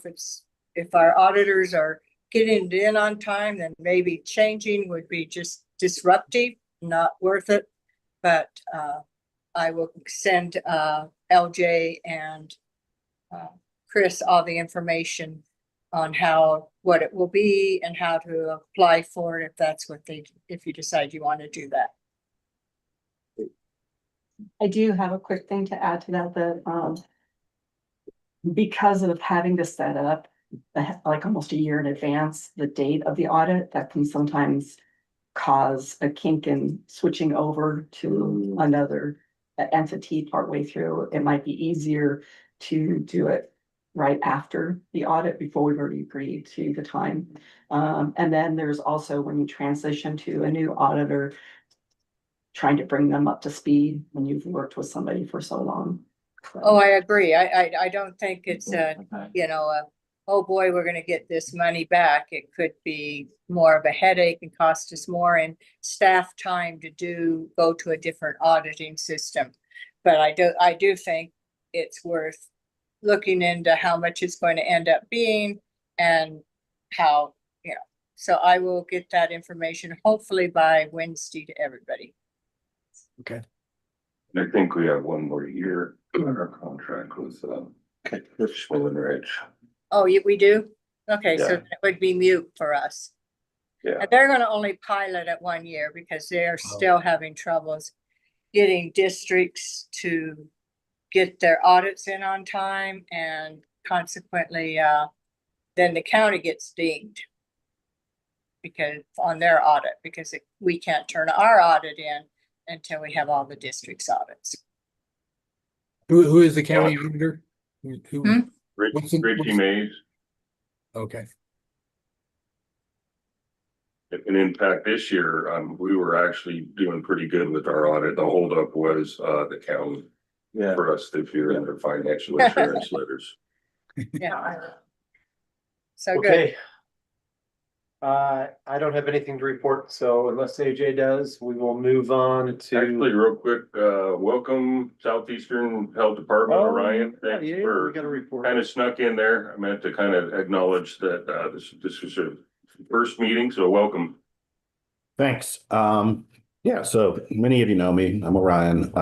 if our auditors are getting it in on time, then maybe changing would be just disruptive, not worth it. But I will send LJ and Chris all the information on what it will be and how to apply for it if you decide you want to do that. I do have a quick thing to add to that, because of having to set up like almost a year in advance, the date of the audit, that can sometimes cause a kink in switching over to another entity partway through. It might be easier to do it right after the audit before we've already agreed to the time. And then there's also when you transition to a new auditor, trying to bring them up to speed when you've worked with somebody for so long. So. Oh, I agree. I don't think it's oh boy, we're gonna get this money back. It could be more of a headache and cost us more in staff time to go to a different auditing system. But I do think it's worth looking into how much it's going to end up being and how, so I will get that information hopefully by Wednesday to everybody. Okay. I think we have one more year in our contract with Schwinn Ridge. Oh, we do? Okay, so Yeah. that would be mute for us. Yeah. And they're gonna only pilot it 1 year because they're still having troubles getting districts to get their audits in on time, and consequently, then the county gets dinged because on their audit, because we can't turn our audit in until we have all the district's audits. Who is the county auditor? Hmm? What's the- Richie what's- Mays. Okay, And in fact, this year, we were actually doing pretty good with our audit. The holdup was, the county Yeah. for us this year in their financial assurance letters. Yeah. So good. Okay. I don't have anything to report, so unless AJ does, we will move on Actually, to. real quick, welcome Southeastern Health Department, Orion. Thanks Yeah, we for got a report. kind of snuck in there. I meant to kind of acknowledge that, this was a first meeting, so welcome. Thanks. Yeah, so many of you know me. I'm Orion.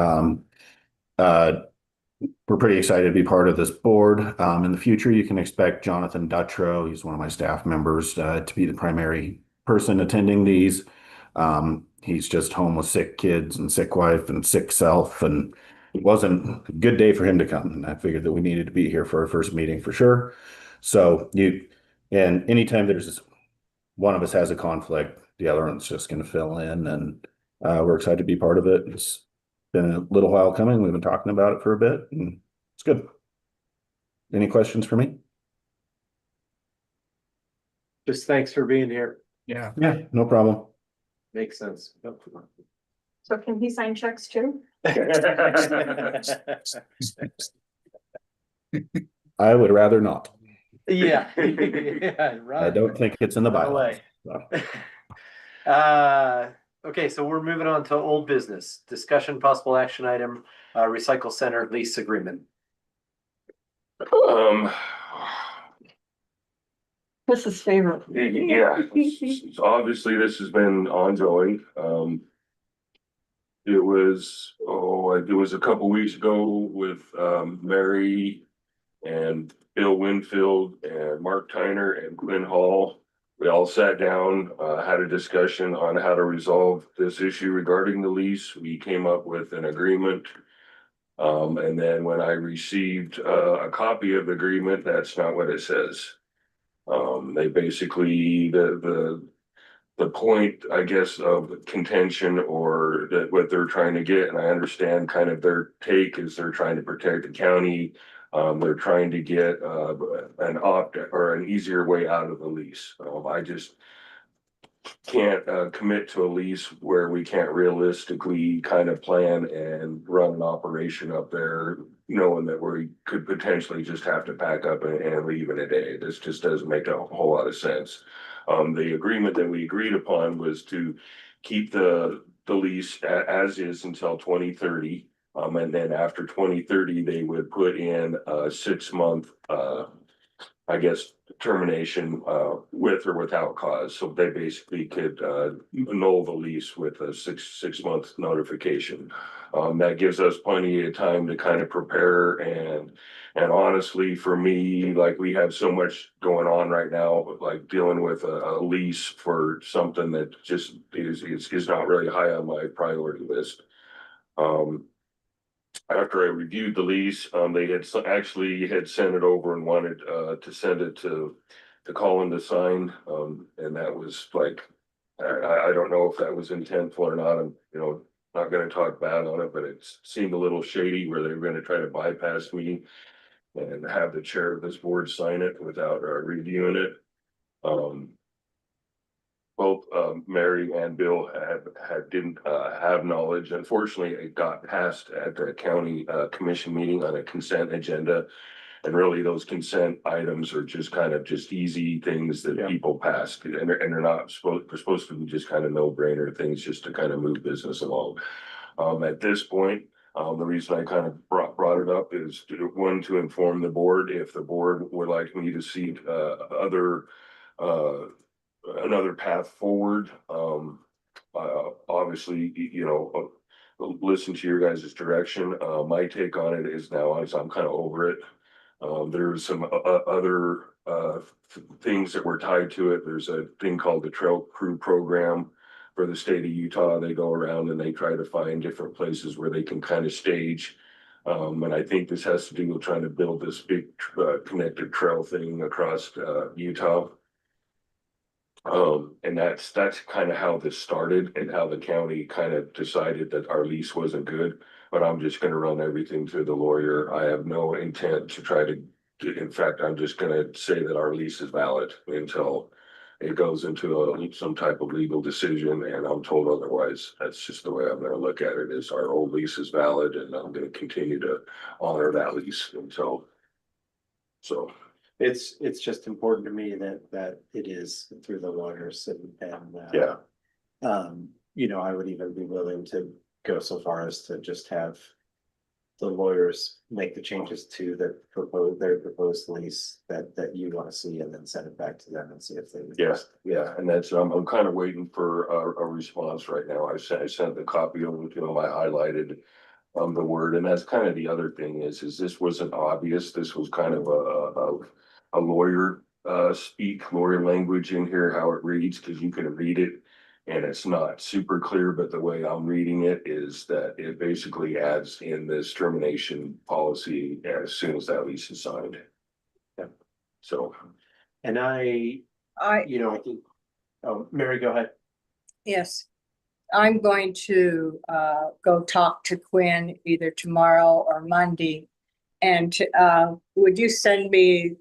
We're pretty excited to be part of this board. In the future, you can expect Jonathan Dutrow, he's one of my staff members, to be the primary person attending these. He's just home with sick kids and sick wife and sick self, and it wasn't a good day for him to come. And I figured that we needed to be here for our first meeting for sure. And anytime there's one of us has a conflict, the other one's just going to fill in, and we're excited to be part of it. It's been a little while coming. We've been talking about it for a bit, and it's good. Any questions for me? Just thanks for being here. yeah. Yeah, no problem. Makes sense. So can he sign checks too? I would rather not. Yeah. Yeah, right. I don't think it's in the Run bylaws. away. So. Okay, so we're moving on to old business. Discussion possible action item, recycle center lease agreement. Um, Chris's favorite. yeah, obviously this has been ongoing. It was a couple weeks ago with, Mary and Bill Winfield and Mark Tyner and Quinn Hall. We all sat down, had a discussion on how to resolve this issue regarding the lease. We came up with an agreement. And then when I received, a copy of the agreement, that's not what it says. They basically, the point, I guess, of contention or that what they're trying to get, and I understand kind of their take is they're trying to protect the county. They're trying to get, an opt or an easier way out of the lease. I just can't, commit to a lease where we can't realistically kind of plan and run an operation up there, knowing that we could potentially just have to pack up and leave in a day. This just doesn't make a whole lot of sense. The agreement that we agreed upon was to keep the lease as is until 2030. And then after 2030, they would put in a 6-month, I guess, termination, with or without cause. So they basically could, annul the lease with a six-month notification. That gives us plenty of time to kind of prepare, and honestly, for me, like, we have so much going on right now, like dealing with a lease for something that just is not really high on my priority list. After I reviewed the lease, they had actually had sent it over and wanted, to send it to Colin to sign. And that was like, I don't know if that was intentful or not. I'm, not gonna talk bad on it, but it seemed a little shady where they were gonna try to bypass me and have the chair of this board sign it without, reviewing it. Both, Mary and Bill didn't, have knowledge. Unfortunately, it got passed at the county, commission meeting on a consent agenda. And really, those consent items are just kind of just easy things that Yeah. people pass, and they're not they're supposed to be just kind of no-brainer things just to kind of move business along. At this point, the reason I kind of brought it up is to inform the board if the board would like me to see, another path forward. Obviously, listen to your guys' direction. My take on it is now I'm kind of over it. There's some other, things that were tied to it. There's a thing called the Trail Crew Program for the state of Utah. They go around and they try to find different places where they can kind of stage. And I think this has to do with trying to build this big, connected trail thing across, Utah. And that's kind of how this started and how the county kind of decided that our lease wasn't good. but I'm just gonna run everything through the lawyer. I have no intent to try to, in fact, I'm just gonna say that our lease is valid until it goes into some type of legal decision and I'm told otherwise. That's just the way I'm gonna look at it, is our old lease is valid and I'm gonna continue to honor that lease until. So, It's just important to me that it is through the lawyers yeah, you know, I would even be willing to go so far as to just have the lawyers make the changes to their proposed lease that you want to see and then send it back to them and see if they. yeah, and that's, I'm kind of waiting for a response right now. I sent the copy over to them, I highlighted the word, and that's kind of the other thing is this wasn't obvious, this was kind of a lawyer lawyer language in here, how it reads, because you can read it. And it's not super clear, but the way I'm reading it is that it basically adds in this termination policy as soon as that lease is signed. Yeah. So, And I think, oh, Mary, go ahead. Yes, I'm going to go talk to Quinn either tomorrow or Monday. And would you send me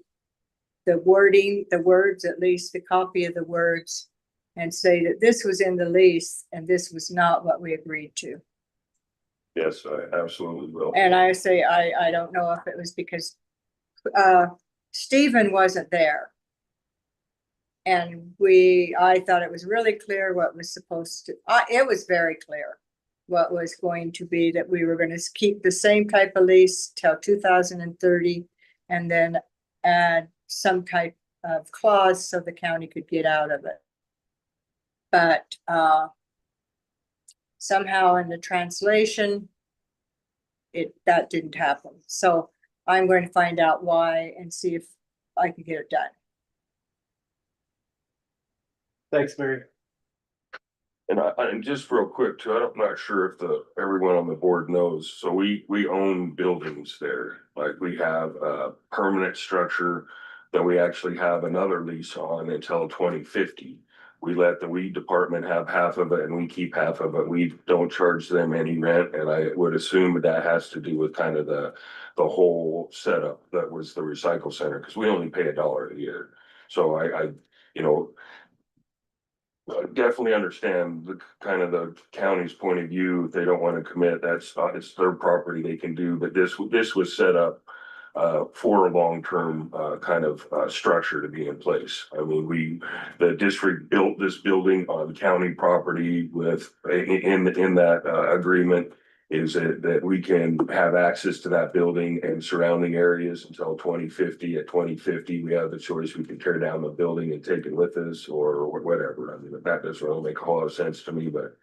the wording, the words, at least the copy of the words, and say that this was in the lease and this was not what we agreed to? yes, I absolutely will. And I say, I don't know if it was because Stephen wasn't there. And I thought it was really clear what was supposed to, it was very clear what was going to be, that we were going to keep the same type of lease till 2030 and then add some type of clause so the county could get out of it. But somehow in the translation, that didn't happen. So I'm going to find out why and see if I can get it done. Thanks, Mary. And just real quick too, I'm not sure if everyone on the board knows, so we own buildings there. Like we have a permanent structure that we actually have another lease on until 2050. We let the weed department have half of it and we keep half of it. We don't charge them any rent, and I would assume that has to do with kind of the whole setup that was the recycle center, because we only pay $1 a year. So I you know, I definitely understand the kind of the county's point of view. If they don't want to commit, it's their property, they can do, but this was set up for a long-term kind of structure to be in place. I mean, the district built this building on county property with in that agreement is that we can have access to that building and surrounding areas until 2050. At 2050, we have the choice, we can tear down the building and take it with us or whatever. I mean, that doesn't really make a whole lot of sense to me, but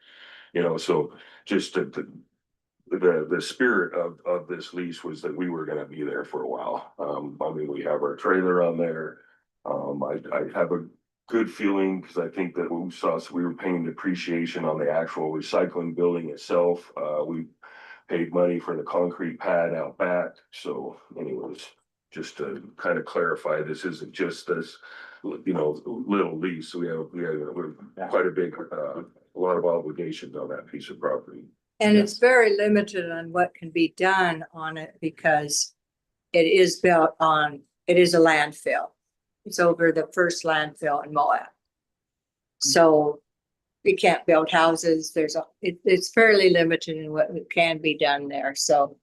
so just the spirit of this lease was that we were gonna be there for a while. I mean, we have our trailer on there. I have a good feeling, because I think that we were paying depreciation on the actual recycling building itself. We paid money for the concrete pad out back. So anyways, just to kind of clarify, this isn't just this, little lease. We have quite a lot of obligations on that piece of property. And it's very limited on what can be done on it because it is a landfill. It's over the first landfill in Moab. So we can't build houses. It's fairly limited in what can be done there. So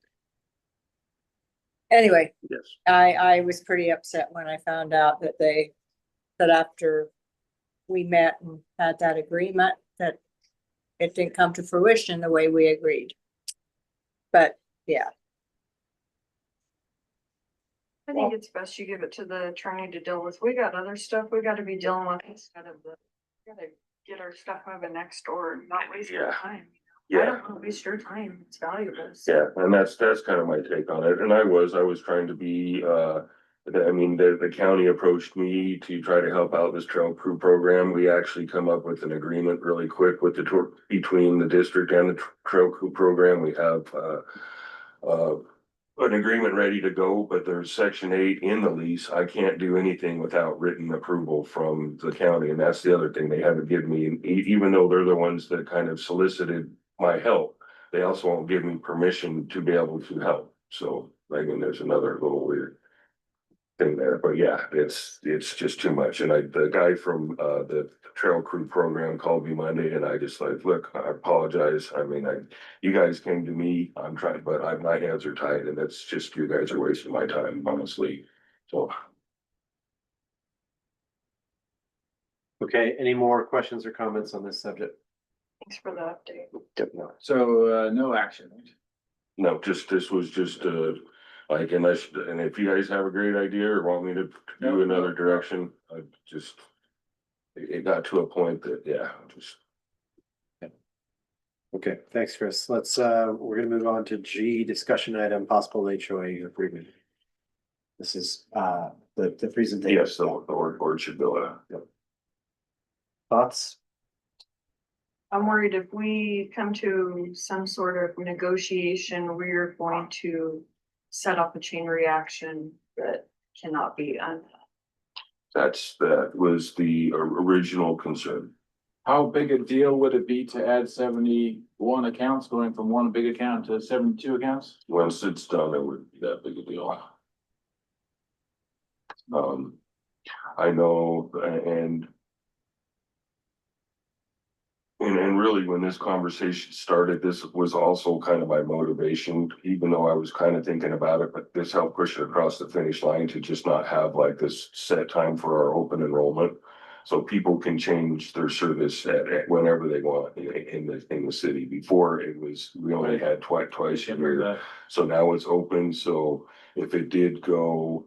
anyway, Yes. I was pretty upset when I found out that after we met and had that agreement, that it didn't come to fruition the way we agreed. But yeah. I think it's best you give it to the attorney to deal with. We got other stuff we gotta be dealing with instead of we gotta get our stuff moving next door and not waste our time. I Yeah, don't wanna waste your time. It's valuable. yeah, and that's kind of my take on it. And I was trying to be, the county approached me to try to help out this trail crew program. We actually come up with an agreement really quick with between the district and the trail crew program. We have, an agreement ready to go, but there's section 8 in the lease. I can't do anything without written approval from the county, and that's the other thing. They haven't given me, even though they're the ones that kind of solicited my help, they also won't give me permission to be able to help. So, I mean, there's another little weird thing there, but yeah, it's just too much. And the guy from, the trail crew program called me Monday and I just like, look, I apologize. I mean, you guys came to me, I'm trying, but my hands are tied and it's just, you guys are wasting my time, honestly. So. Okay, any more questions or comments on this subject? Thanks for the update. No. So, no action, right? No, just, this was just, like, unless, and if you guys have a great idea or want me to do another direction, I just. It got to a point that, yeah, just. Okay, thanks, Chris. Let's, we're gonna move on to G, discussion item, possible HOA agreement. This is, the presentation. Yes, the board should build a, yep. Thoughts? I'm worried if we come to some sort of negotiation, we're going to set up a chain reaction that cannot be undone. That was the original concern. How big a deal would it be to add 71 accounts, going from one big account to 72 accounts? Once it's done, it wouldn't be that big a deal. I know, and really, when this conversation started, this was also kind of my motivation, even though I was kind of thinking about it, but this helped push it across the finish line to just not have like this set time for our open enrollment. So people can change their service at whenever they want in the city. Before it was, we only had twice a year. So now it's open, so if it did go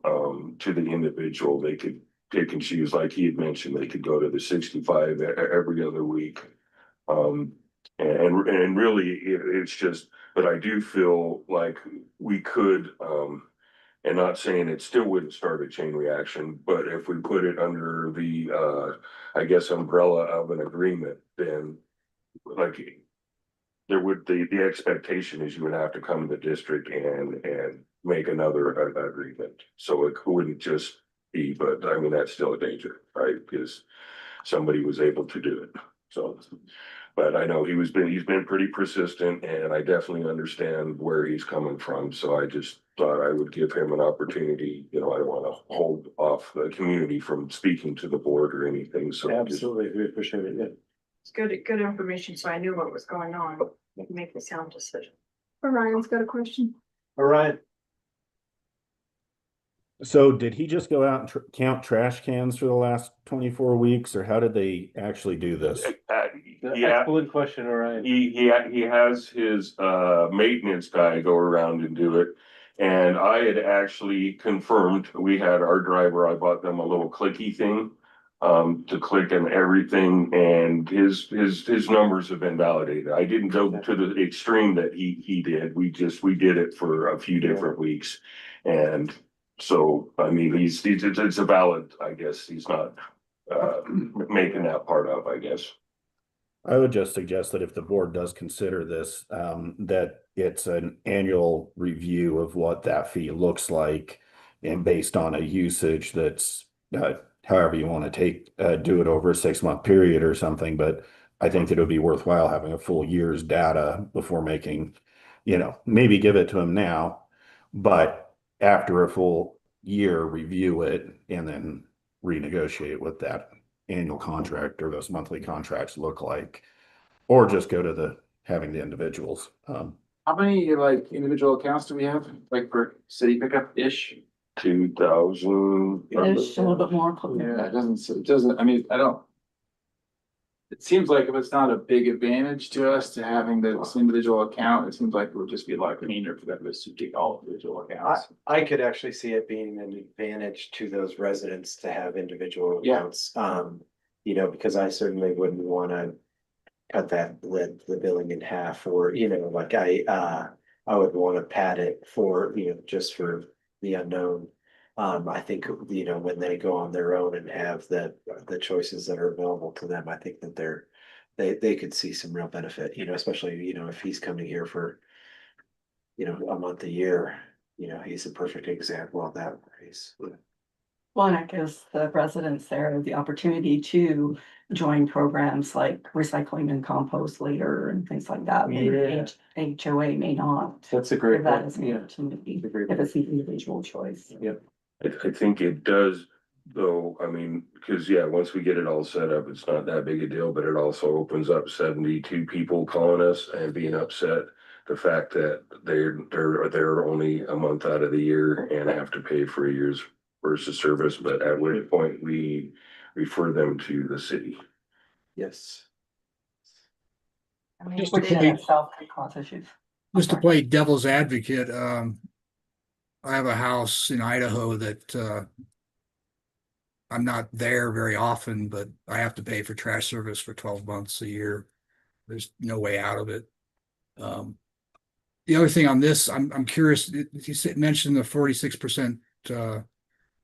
to the individual, they could pick and choose, like he had mentioned, they could go to the 65 every other week. And really, it's just, but I do feel like we could, and not saying it still wouldn't start a chain reaction, but if we put it under the, I guess, umbrella of an agreement, then like there would, the expectation is you would have to come to the district and make another agreement. So it wouldn't just be, but I mean, that's still a danger, right? Because somebody was able to do it. So, but I know he's been pretty persistent and I definitely understand where he's coming from. So I just thought I would give him an opportunity. You know, I don't want to hold off the community from speaking to the board or anything. So Absolutely, we appreciate it, yeah. It's good information, so I knew what was going on, make a sound decision. Orion's got a question. All right, So did he just go out and count trash cans for the last 24 weeks, or how did they actually do this? yeah, excellent question, all right. he has his maintenance guy go around and do it. And I had actually confirmed, we had our driver, I bought them a little clicky thing to click and everything, and his numbers have been validated. I didn't go to the extreme that he did. We did it for a few different weeks. And so, I mean, it's a valid, I guess, he's not making that part up, I guess. I would just suggest that if the board does consider this, that it's an annual review of what that fee looks like, and based on a usage that's, however you want to do it over a 6-month period or something. But I think that it would be worthwhile having a full year's data before making, maybe give it to them now, but after a full year, review it and then renegotiate what that annual contract or those monthly contracts look like, or just go to having the individuals. How many like individual accounts do we have, like for city pickup-ish? 2,000. Ish, a little bit more. Yeah, it doesn't, I mean, I don't. It seems like if it's not a big advantage to us to having this individual account, it seems like it would just be a lot cleaner for them to take all individual accounts. I could actually see it being an advantage to those residents to have individual Yeah. accounts. Because I certainly wouldn't want to cut the billing in half, or, like I would want to pad it for, just for the unknown. I think, when they go on their own and have the choices that are available to them, I think that they could see some real benefit, especially, if he's coming here for, a month a year, he's a perfect example of that. Well, and it gives the residents there the opportunity to join programs like recycling and compost later and things like that. Yeah. HOA may not. That's a great Give that point. as an Yeah. opportunity, That's a great if it's an individual choice. I think it does, though, I mean, because yeah, once we get it all set up, it's not that big a deal, but it also opens up 72 people calling us and being upset. The fact that they're only a month out of the year and have to pay for a year's worth of service, but at which point we refer them to the city. Yes. I mean, Just to which in play- itself could cause issues. Just to play devil's advocate, I have a house in Idaho that, I'm not there very often, but I have to pay for trash service for 12 months a year. There's no way out of it. The other thing on this, I'm curious, mentioned the 46%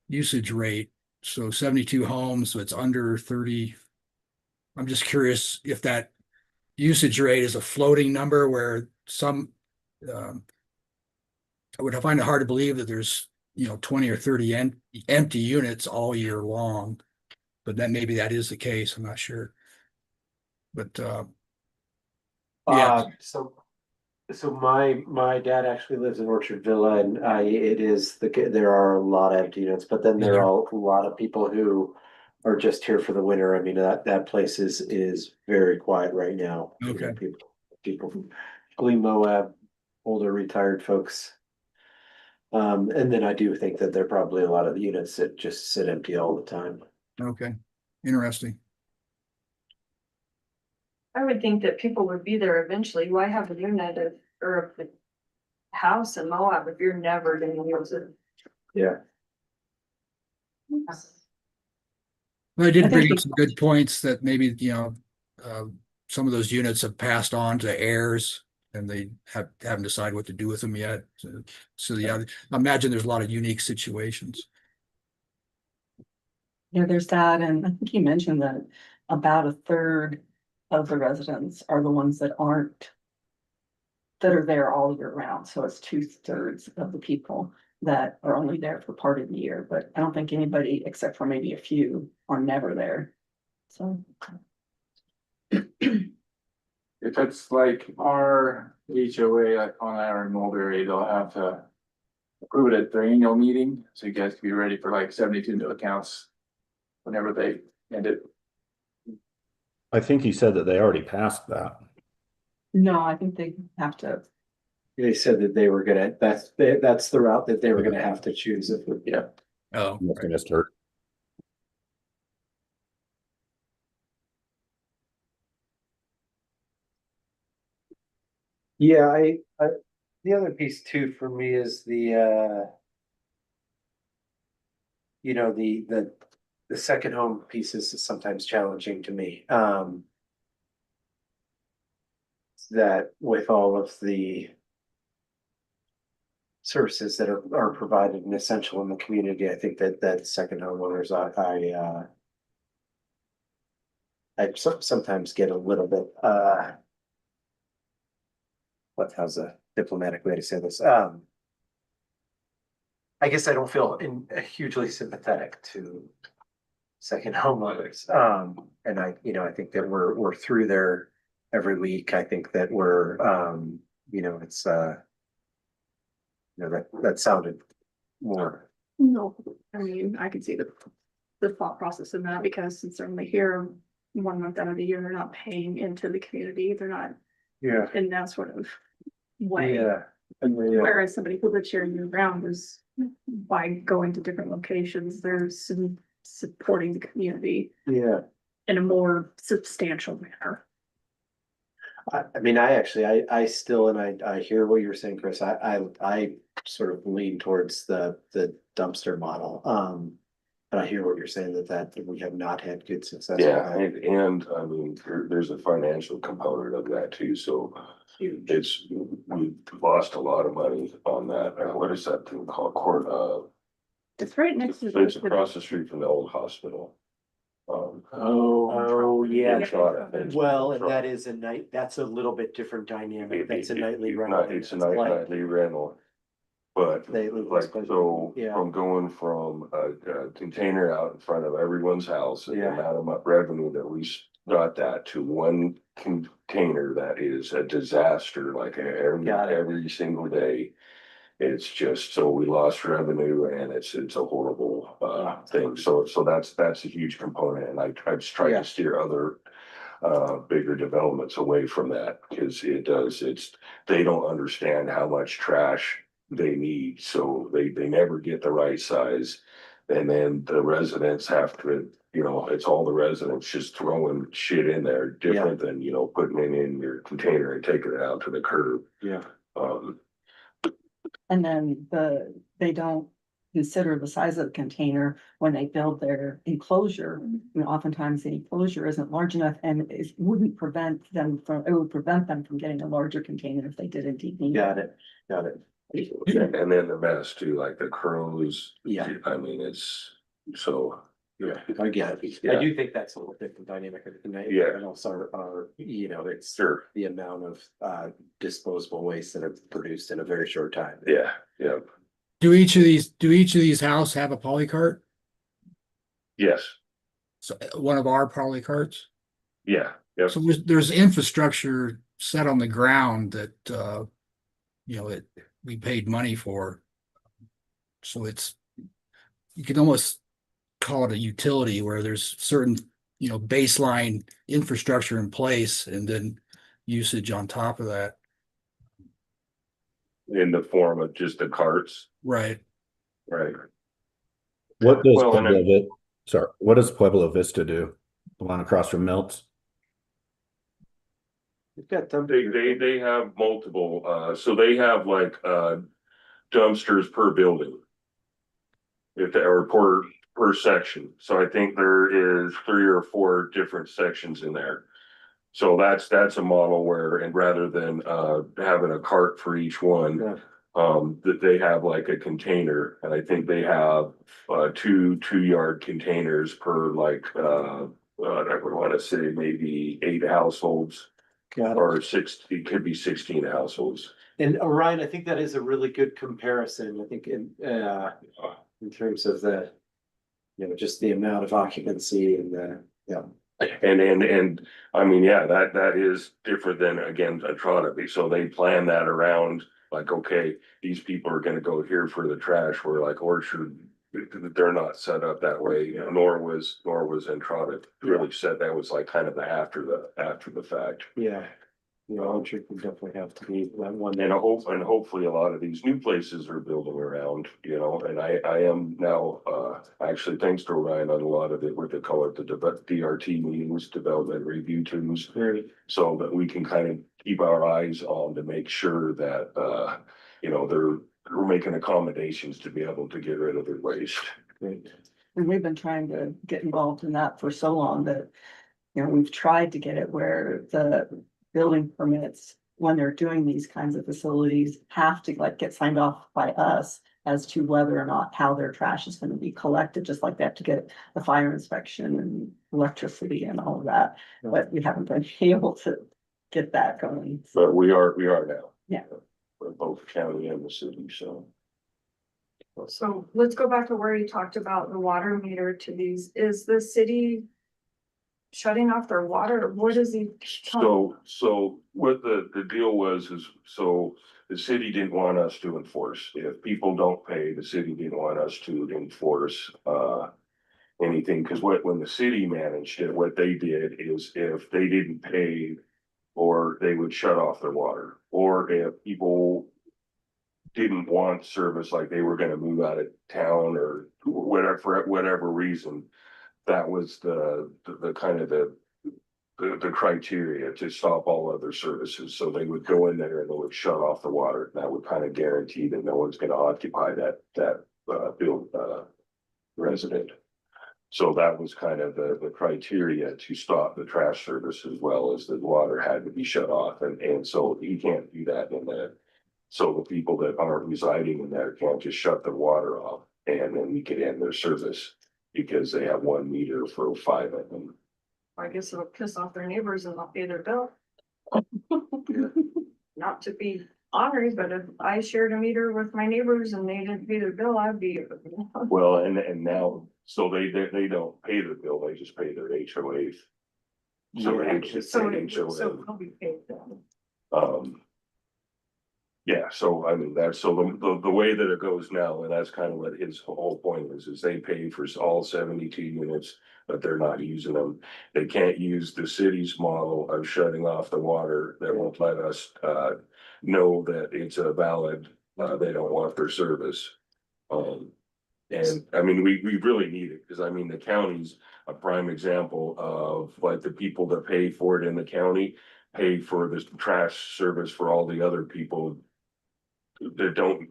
usage rate. So 72 homes, so it's under 30. I'm just curious if that usage rate is a floating number where I would find it hard to believe that there's, 20 or 30 empty units all year long. But then maybe that is the case. I'm not sure. But yeah, So my dad actually lives in Orchard Villa and there are a lot of empty units, but then there are a lot of people who are just here for the winter. I mean, that place is very quiet right now. You know, Okay. people from Glee Moab, older retired folks. And then I do think that there are probably a lot of units that just sit empty all the time. Okay, interesting. I would think that people would be there eventually. Why have a unit or a house in Moab if you're never gonna use it? Yeah. Well, I I did think bring the- up some good points that maybe, some of those units have passed on to heirs and they haven't decided what to do with them yet. So yeah, I imagine there's a lot of unique situations. Yeah, there's that, and I think you mentioned that about a third of the residents are the ones that are there all year round, so it's 2/3 of the people that are only there for part of the year, but I don't think anybody, except for maybe a few, are never there. So. If it's like our HOA, like on our Mulberry, they'll have to approve it at their annual meeting, so you guys can be ready for like 72 new accounts whenever they end it. I think he said that they already passed that. No, I think they have to. They said that that's the route that they were gonna have to choose if, yeah. Oh, Must have missed her. Yeah, the other piece too for me is the second home piece is sometimes challenging to me. That with all of the services that are provided and essential in the community, I think that second homeowners, I sometimes get a little bit, how's a diplomatic way to say this? I guess I don't feel hugely sympathetic to second homeowners. And I think that we're through there every week. I think that we're, it's, that sounded more. No, I mean, I can see the thought process in that because it's certainly here 1 month out of the year, they're not paying into the community, they're not Yeah. in that sort of way. Yeah. Whereas somebody who lives here year round is by going to different locations, they're supporting the community Yeah. in a more substantial manner. I mean, I still, and I hear what you're saying, Chris. I sort of lean towards the dumpster model. But I hear what you're saying that we have not had good success. with Yeah, that. and I mean, there's a financial component of that too, so we've lost a lot of money on that. What is that thing called? It's right next to. It's across the street from the old hospital. Oh, yeah. It's- Well, and that's a little bit different dynamic. That's a nightly rental. It's a nightly rental. But They live like, less, so yeah. from going from a container out in front of everyone's house and the Yeah. amount of revenue that we got that to one container that is a disaster, like Got it. every single day. It's just, so we lost revenue and it's a horrible thing. So that's a huge component, and I just try Yeah. to steer other bigger developments away from that, because they don't understand how much trash they need, so they never get the right size. And then the residents have to, it's all the residents just throwing shit in there, different than, putting it in your container and taking it out to the curb. Yeah. And then they don't consider the size of the container when they build their enclosure. Oftentimes the enclosure isn't large enough, and it would prevent them from getting a larger container if they did indeed need it. Got it. And then the mess too, like the crows. Yeah. I mean, it's so, Yeah, I get it. I do think that's a little different dynamic. Yeah. And also are, it's sure, the amount of disposable waste that are produced in a very short time. yeah. Do each of these houses have a poly cart? Yes, So one of our poly carts? yeah, yep. So there's infrastructure set on the ground that, we paid money for. So you can almost call it a utility where there's certain, baseline infrastructure in place and then usage on top of that. In the form of just the carts, Right. right? What does Well, and what does Pueblo Vista do? The one across from Milts? We've got them. They have multiple, so they have like dumpsters per building. Or per section, so I think there is 3 or 4 different sections in there. So that's a model where, and rather than having a cart for each one, that they have like a container, and I think they have 2-yard containers per, like I would want to say maybe 8 households. Got it. Or 6, it could be 16 households. And Orion, I think that is a really good comparison. I think in terms of the, just the amount of occupancy and And I mean, yeah, that is different than, again, Atronomy. So they plan that around, like, okay, these people are gonna go here for the trash, where like Orchard, they're not set up that way, nor was Entrada really set. That was like kind of after the fact. yeah. I'm sure we definitely have to be that one. And hopefully a lot of these new places are building around, and I am now, actually, thanks to Ryan, on a lot of it, what they call it, the DRT meetings, development review teams. Right. So that we can kind of keep our eyes on to make sure that, we're making accommodations to be able to get rid of their waste. Great. And we've been trying to get involved in that for so long that, we've tried to get it where the building permits, when they're doing these kinds of facilities, have to get signed off by us as to whether or not how their trash is going to be collected, just like they have to get the fire inspection and electricity and all of that. But we haven't been able to get that going. But we are now. Yeah. For both the county and the city, so. So let's go back to where you talked about the water meter to these. Is the city shutting off their water, or what is he? So what the deal was is, so the city didn't want us to enforce. If people don't pay, the city didn't want us to enforce anything, because when the city managed it, what they did is if they didn't pay, or they would shut off their water, or if people didn't want service, like they were gonna move out of town or whatever, for whatever reason, that was the kind of the criteria to stop all other services. So they would go in there and they would shut off the water. That would kind of guarantee that no one's gonna occupy that resident. So that was kind of the criteria to stop the trash service, as well as the water had to be shut off. And so you can't do that in there. So the people that aren't residing in there can't just shut the water off and then we can end their service, because they have 1 meter for 5 of them. I guess it'll piss off their neighbors and not pay their bill. Not to be honored, but if I shared a meter with my neighbors and they didn't pay their bill, I'd be. Well, and now, so they don't pay the bill, they just pay their HOAs. So Yeah, it's just So, an so HOA. it'll be paid then. Yeah, so I mean, that's, so the way that it goes now, and that's kind of what his whole point is they pay for all 72 units, but they're not using them. They can't use the city's model of shutting off the water that won't let us, know that it's a valid, they don't want their service. And I mean, we really need it, because I mean, the county's a prime example of like the people that pay for it in the county pay for this trash service for all the other people that don't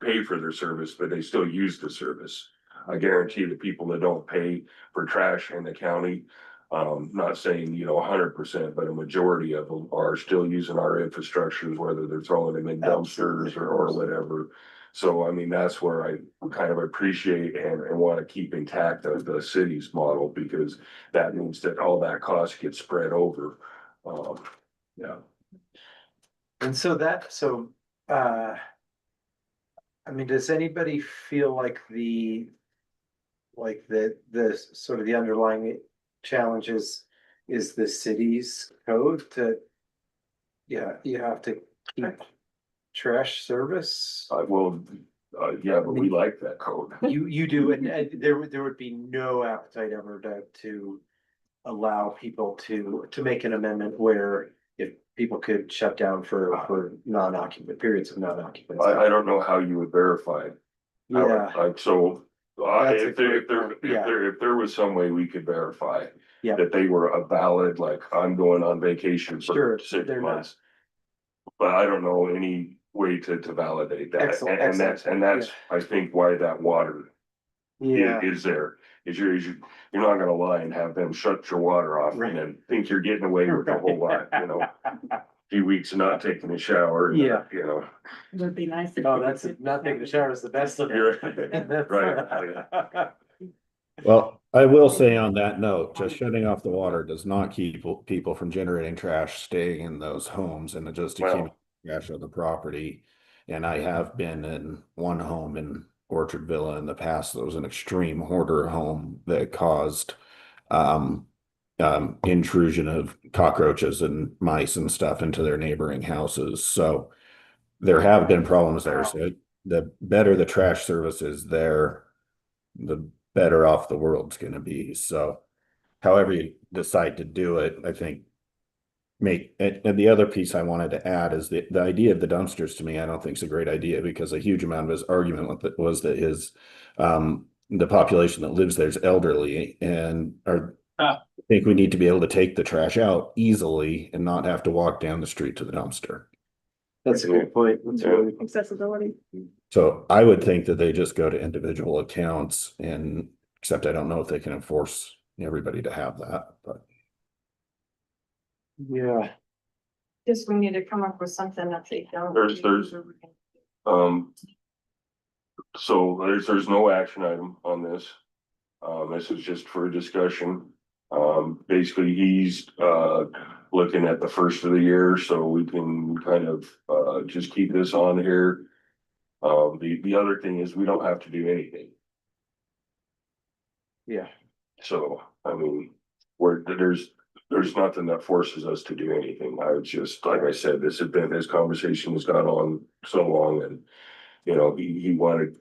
pay for their service, but they still use the service. I guarantee the people that don't pay for trash in the county, not saying, 100%, but a majority of them are still using our infrastructures, whether they're throwing them in dumpsters or whatever. So, I mean, that's where I kind of appreciate and want to keep intact of the city's model, because that means that all that cost gets spread over. Yeah. And I mean, does anybody feel like the sort of the underlying challenges is the city's code to, yeah, you have to keep trash service? Yeah, but we like that code. You do, and there would be no appetite ever to allow people to make an amendment where if people could shut down for non-occupant periods of non-occupancy. I don't know how you would verify. Yeah, Like, so, That's a if there, great point, yeah. if there was some way we could verify. Yeah. That they were a valid, like, I'm going on vacation Sure, for 6 they're not. months. But I don't know any way to validate that, Excellent, and that's, I think, why that water yeah, is there. You're not gonna lie and have them shut your water off and then think you're getting away with a whole lot, Few weeks of not taking a shower. Yeah. It would be nice. oh, that's, not taking a shower is the best of You're it. right. Well, I will say on that note, just shutting off the water does not keep people from generating trash, staying in those homes, and just to keep Well. trash on the property. And I have been in one home in Orchard Villa in the past. There was an extreme hoarder home that caused intrusion of cockroaches and mice and stuff into their neighboring houses. So there have been problems there. So the better the trash service is there, the better off the world's going to be. So however you decide to do it, I think and the other piece I wanted to add is the idea of the dumpsters. To me, I don't think is a great idea, because a huge amount of his argument was that the population that lives there is elderly, and I think we need to be able to take the trash out easily and not have to walk down the street to the dumpster. That's a good point. That's really, Accessibility. So I would think that they just go to individual accounts, and except I don't know if they can enforce everybody to have that, but. yeah, Guess we need to come up with something that they don't. There's- So there's no action item on this. This is just for discussion. Basically, he's looking at the first of the year, so we can kind of just keep this on here. The other thing is we don't have to do anything. yeah, So, I mean, there's nothing that forces us to do anything. I was just, like I said, this conversation has gone on so long, and, he wanted,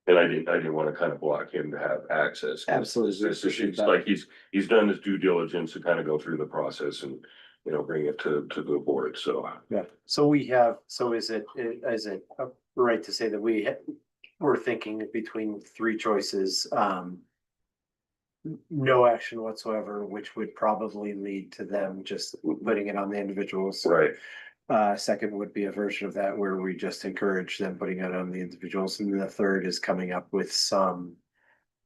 and I didn't want to kind of block him to have access. Absolutely. It's like he's done his due diligence to kind of go through the process and, bring it to the board, so. yeah. So is it right to say that we're thinking between three choices, no action whatsoever, which would probably lead to them just putting it on the individuals. Right. Second would be a version of that where we just encourage them putting it on the individuals. And then the third is coming up with some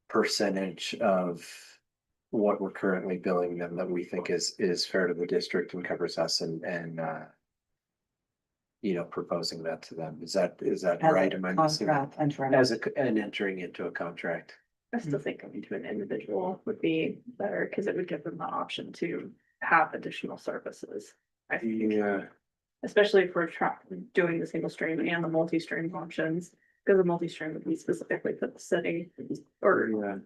percentage of what we're currently billing them that we think is fair to the district and covers us, and proposing that to them. Is that right? Am I missing that? And entering into a contract. I still think going to an individual would be better, because it would give them the option to have additional services. I think. Yeah. especially if we're doing the single stream and the multi-stream options. Because the multi-stream would be specifically for the city or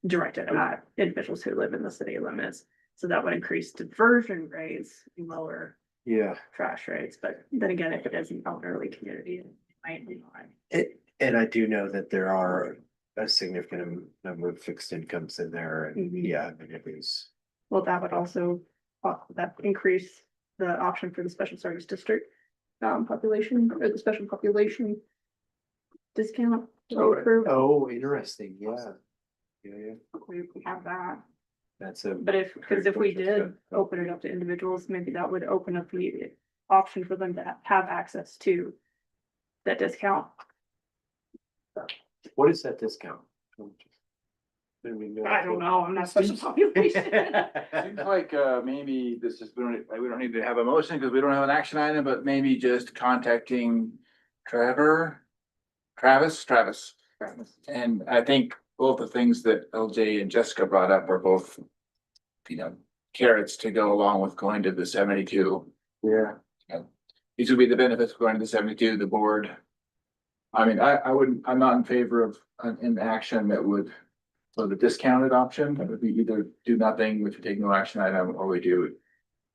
directed at individuals who live in the city limits. So that would increase diversion rates and lower Yeah. trash rates. But then again, if it is an elderly community, it might be not. And I do know that there are a significant number of fixed incomes in there and Mhm. yeah, I mean, it is. Well, that would also, that increase the option for the special service district population or the special population discount. Oh, right. Oh, interesting, yeah. Yeah. We have that, That's a. but because if we did open it up to individuals, maybe that would open up the option for them to have access to that discount. What is that discount? I don't know, I'm not special population. Seems like, maybe this is, we don't need to have a motion because we don't have an action item, but maybe just contacting Travis. And I think both the things that LJ and Jessica brought up are both, carrots to go along with going to the 72. Yeah. These would be the benefits of going to the 72, the board. I mean, I'm not in favor of an action that would, so the discounted option, that would be either do nothing, which would take no action item, or we do.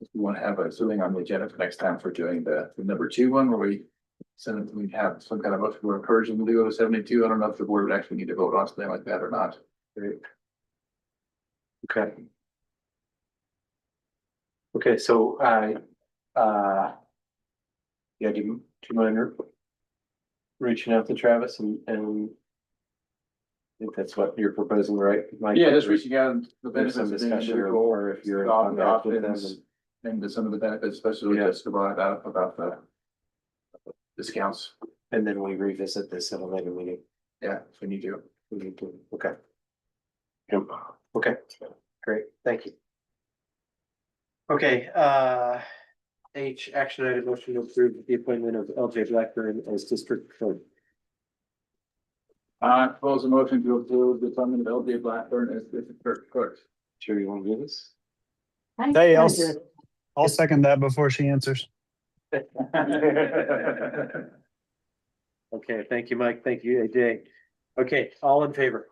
If we want to have something on the agenda for next time for doing the number 2 one, where we have some kind of motion, we're encouraging them to go to 72. I don't know if the board would actually need to vote on something like that or not. Great. Okay. Okay, so yeah, do you mind reaching out to Travis and I think that's what you're proposing, right? Mike? Yeah, just reaching out and the There's benefits some of being discussion individual, or if you're in the contact with them. options, and to some of the benefits, especially Yeah. just about the discounts. And then we revisit this at a later meeting. Yeah, if we need to. We need to, okay. Yep. Okay, great, thank you. Okay, H, action item motion to approve the appointment of LJ Blackburn as district clerk. Propose a motion to approve the appointment of LJ Blackburn as district clerk. Sure you want to do this? Hey, I'll second that before she answers. Okay, thank you, Mike. Thank you, AJ. Okay, all in favor?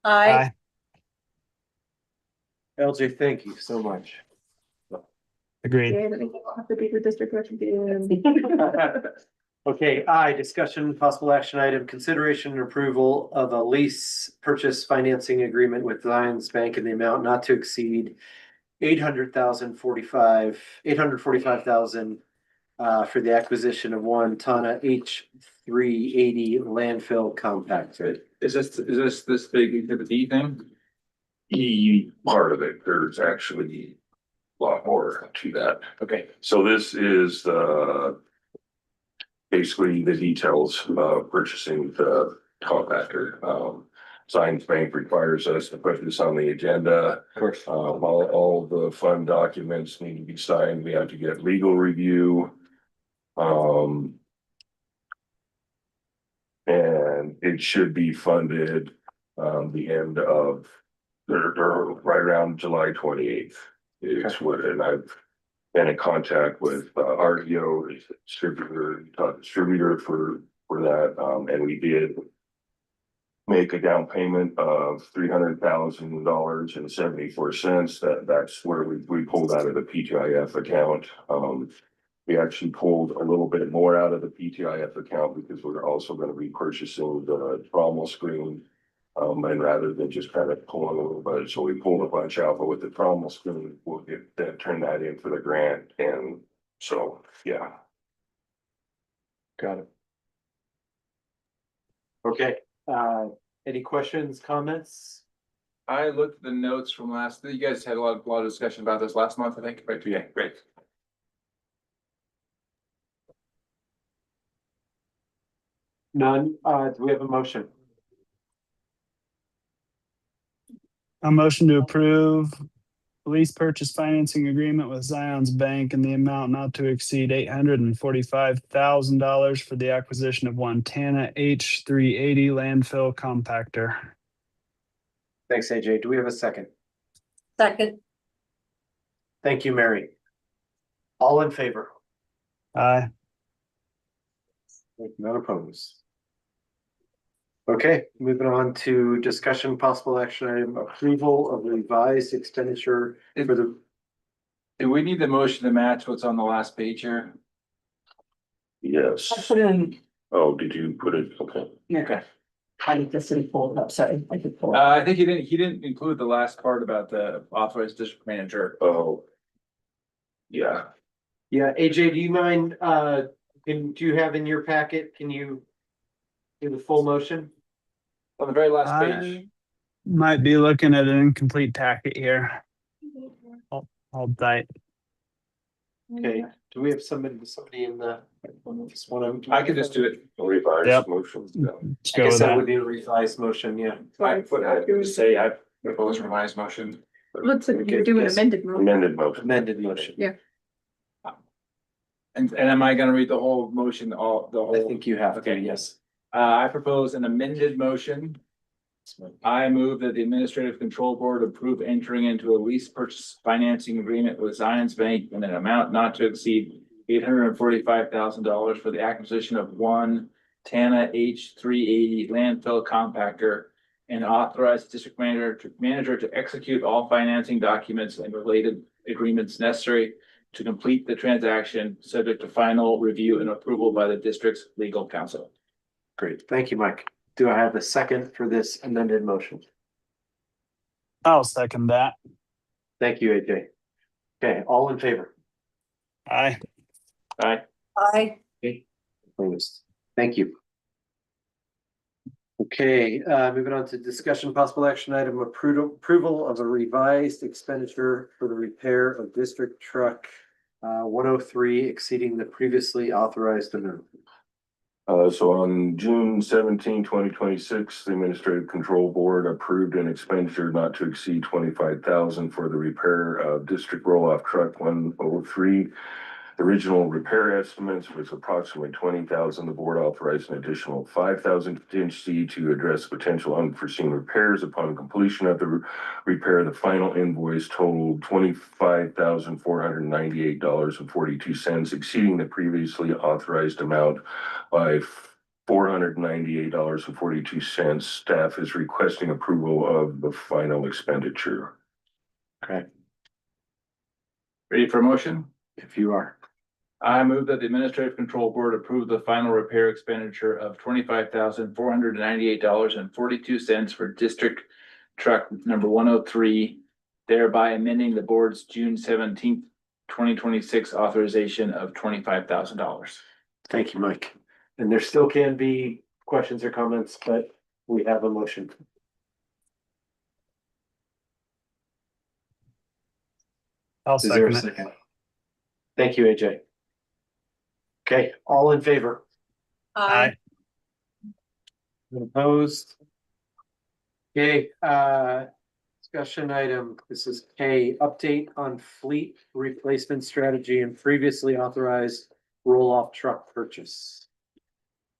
I, LJ, thank you so much. Agreed. Yeah, then we'll have to be the district representative. Okay, I, discussion, possible action item, consideration and approval of a lease purchase financing agreement with Zions Bank in the amount not to exceed $845,000 for the acquisition of one Tana H380 landfill compactor. Is this big exhibit D thing? Part of it, there's actually a lot more to that. Okay. So this is basically the details of purchasing the compactor. Zions Bank requires us to put this on the agenda. Of course. All the fund documents need to be signed. We have to get legal review. And it should be funded the end of or right around July 28th. It's what, and I've been in contact with RDO distributor for that, and we did make a down payment of $300,000.74. That's where we pulled out of the PTIF account. We actually pulled a little bit more out of the PTIF account because we're also going to be purchasing the trommel screen. And rather than just kind of pulling a little bit, so we pulled a bunch out, but with the trommel screen, we'll get that, turn that in for the grant. And so, yeah. Got it. Okay, any questions, comments? I looked at the notes from you guys had a lot of discussion about this last month, I think, right? Yeah, great. None, do we have a motion? A motion to approve lease purchase financing agreement with Zions Bank in the amount not to exceed $845,000 for the acquisition of one Tana H380 landfill compactor. Thanks, AJ. Do we have a second? second, Thank you, Mary. All in favor? Aye. None opposed. Okay, moving on to discussion possible action item approval of revised expenditure for the. Do we need the motion to match what's on the last page here? Yes. I put in, Oh, did you put it? Okay. yeah, I just didn't pull it up, sorry, I could pull it. I think he didn't include the last part about the authorized district manager. Oh. Yeah, Yeah, AJ, do you mind, do you have in your packet, can you do the full motion? On the very last I page. might be looking at an incomplete packet here. Hold tight. Okay, do we have somebody in the? I can just do it. revised Yep. motion. Let's I go guess with that that. would be a revised motion, yeah. I say I propose revised motion. Looks like Okay, you're doing yes. amended motion. Amended motion. Amended motion. Yeah. And am I gonna read the whole motion, the I whole? think you have to, Okay. yes. I propose an amended motion. I move that the Administrative Control Board approve entering into a lease purchase financing agreement with Zions Bank in an amount not to exceed $845,000 for the acquisition of one Tana H380 landfill compactor and authorize the district manager to execute all financing documents and related agreements necessary to complete the transaction, subject to final review and approval by the district's legal counsel. Great, thank you, Mike. Do I have a second for this amended motion? I'll second that. Thank you, AJ. Okay, all in favor? Aye. Aye. I, Opposed. Thank you. Okay, moving on to discussion possible action item approval of a revised expenditure for the repair of district truck 103 exceeding the previously authorized amount. So on June 17, 2026, the Administrative Control Board approved an expenditure not to exceed $25,000 for the repair of District Roll-Off Truck 103. The original repair estimates was approximately $20,000. The board authorized an additional $5,000 contingency to address potential unforeseen repairs upon completion of the repair. The final invoice totaled $25,498.42, exceeding the previously authorized amount by $498.42. Staff is requesting approval of the final expenditure. Okay, Ready for a motion? if you are. I move that the Administrative Control Board approve the final repair expenditure of $25,498.42 for District Truck number 103, thereby amending the board's June 17th, 2026 authorization of $25,000. Thank you, Mike. And there still can be questions or comments, but we have a motion. I'll Is there a second it. second? Thank you, AJ. Okay, all in favor? Aye. Opposed? Okay, discussion item, this is K, update on fleet replacement strategy and previously authorized roll-off truck purchase.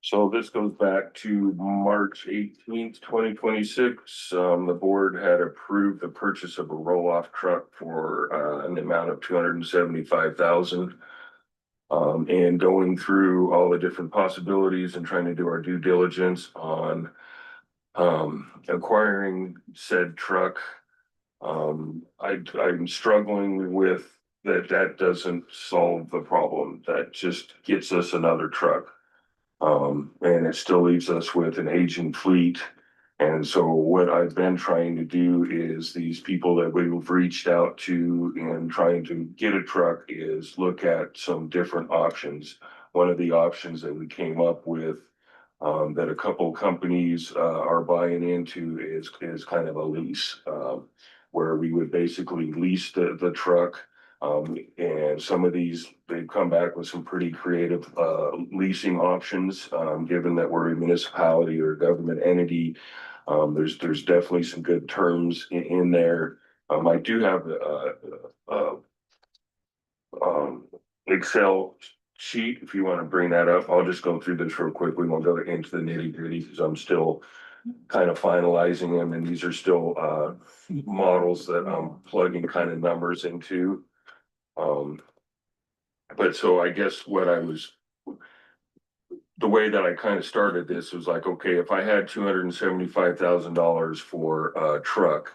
So this goes back to March 18th, 2026. The board had approved the purchase of a roll-off truck for an amount of $275,000. And going through all the different possibilities and trying to do our due diligence on acquiring said truck. I'm struggling with that doesn't solve the problem. That just gets us another truck. And it still leaves us with an aging fleet. And so what I've been trying to do is these people that we've reached out to and trying to get a truck is look at some different options. One of the options that we came up with that a couple companies are buying into is kind of a lease, where we would basically lease the truck. And some of these, they've come back with some pretty creative leasing options, given that we're a municipality or a government entity. There's definitely some good terms in there. I do have Excel sheet, if you want to bring that up. I'll just go through this real quick. We won't go into the nitty gritty because I'm still kind of finalizing them, and these are still models that I'm plugging kind of numbers into. But so I guess the way that I kind of started this was like, okay, if I had $275,000 for a truck,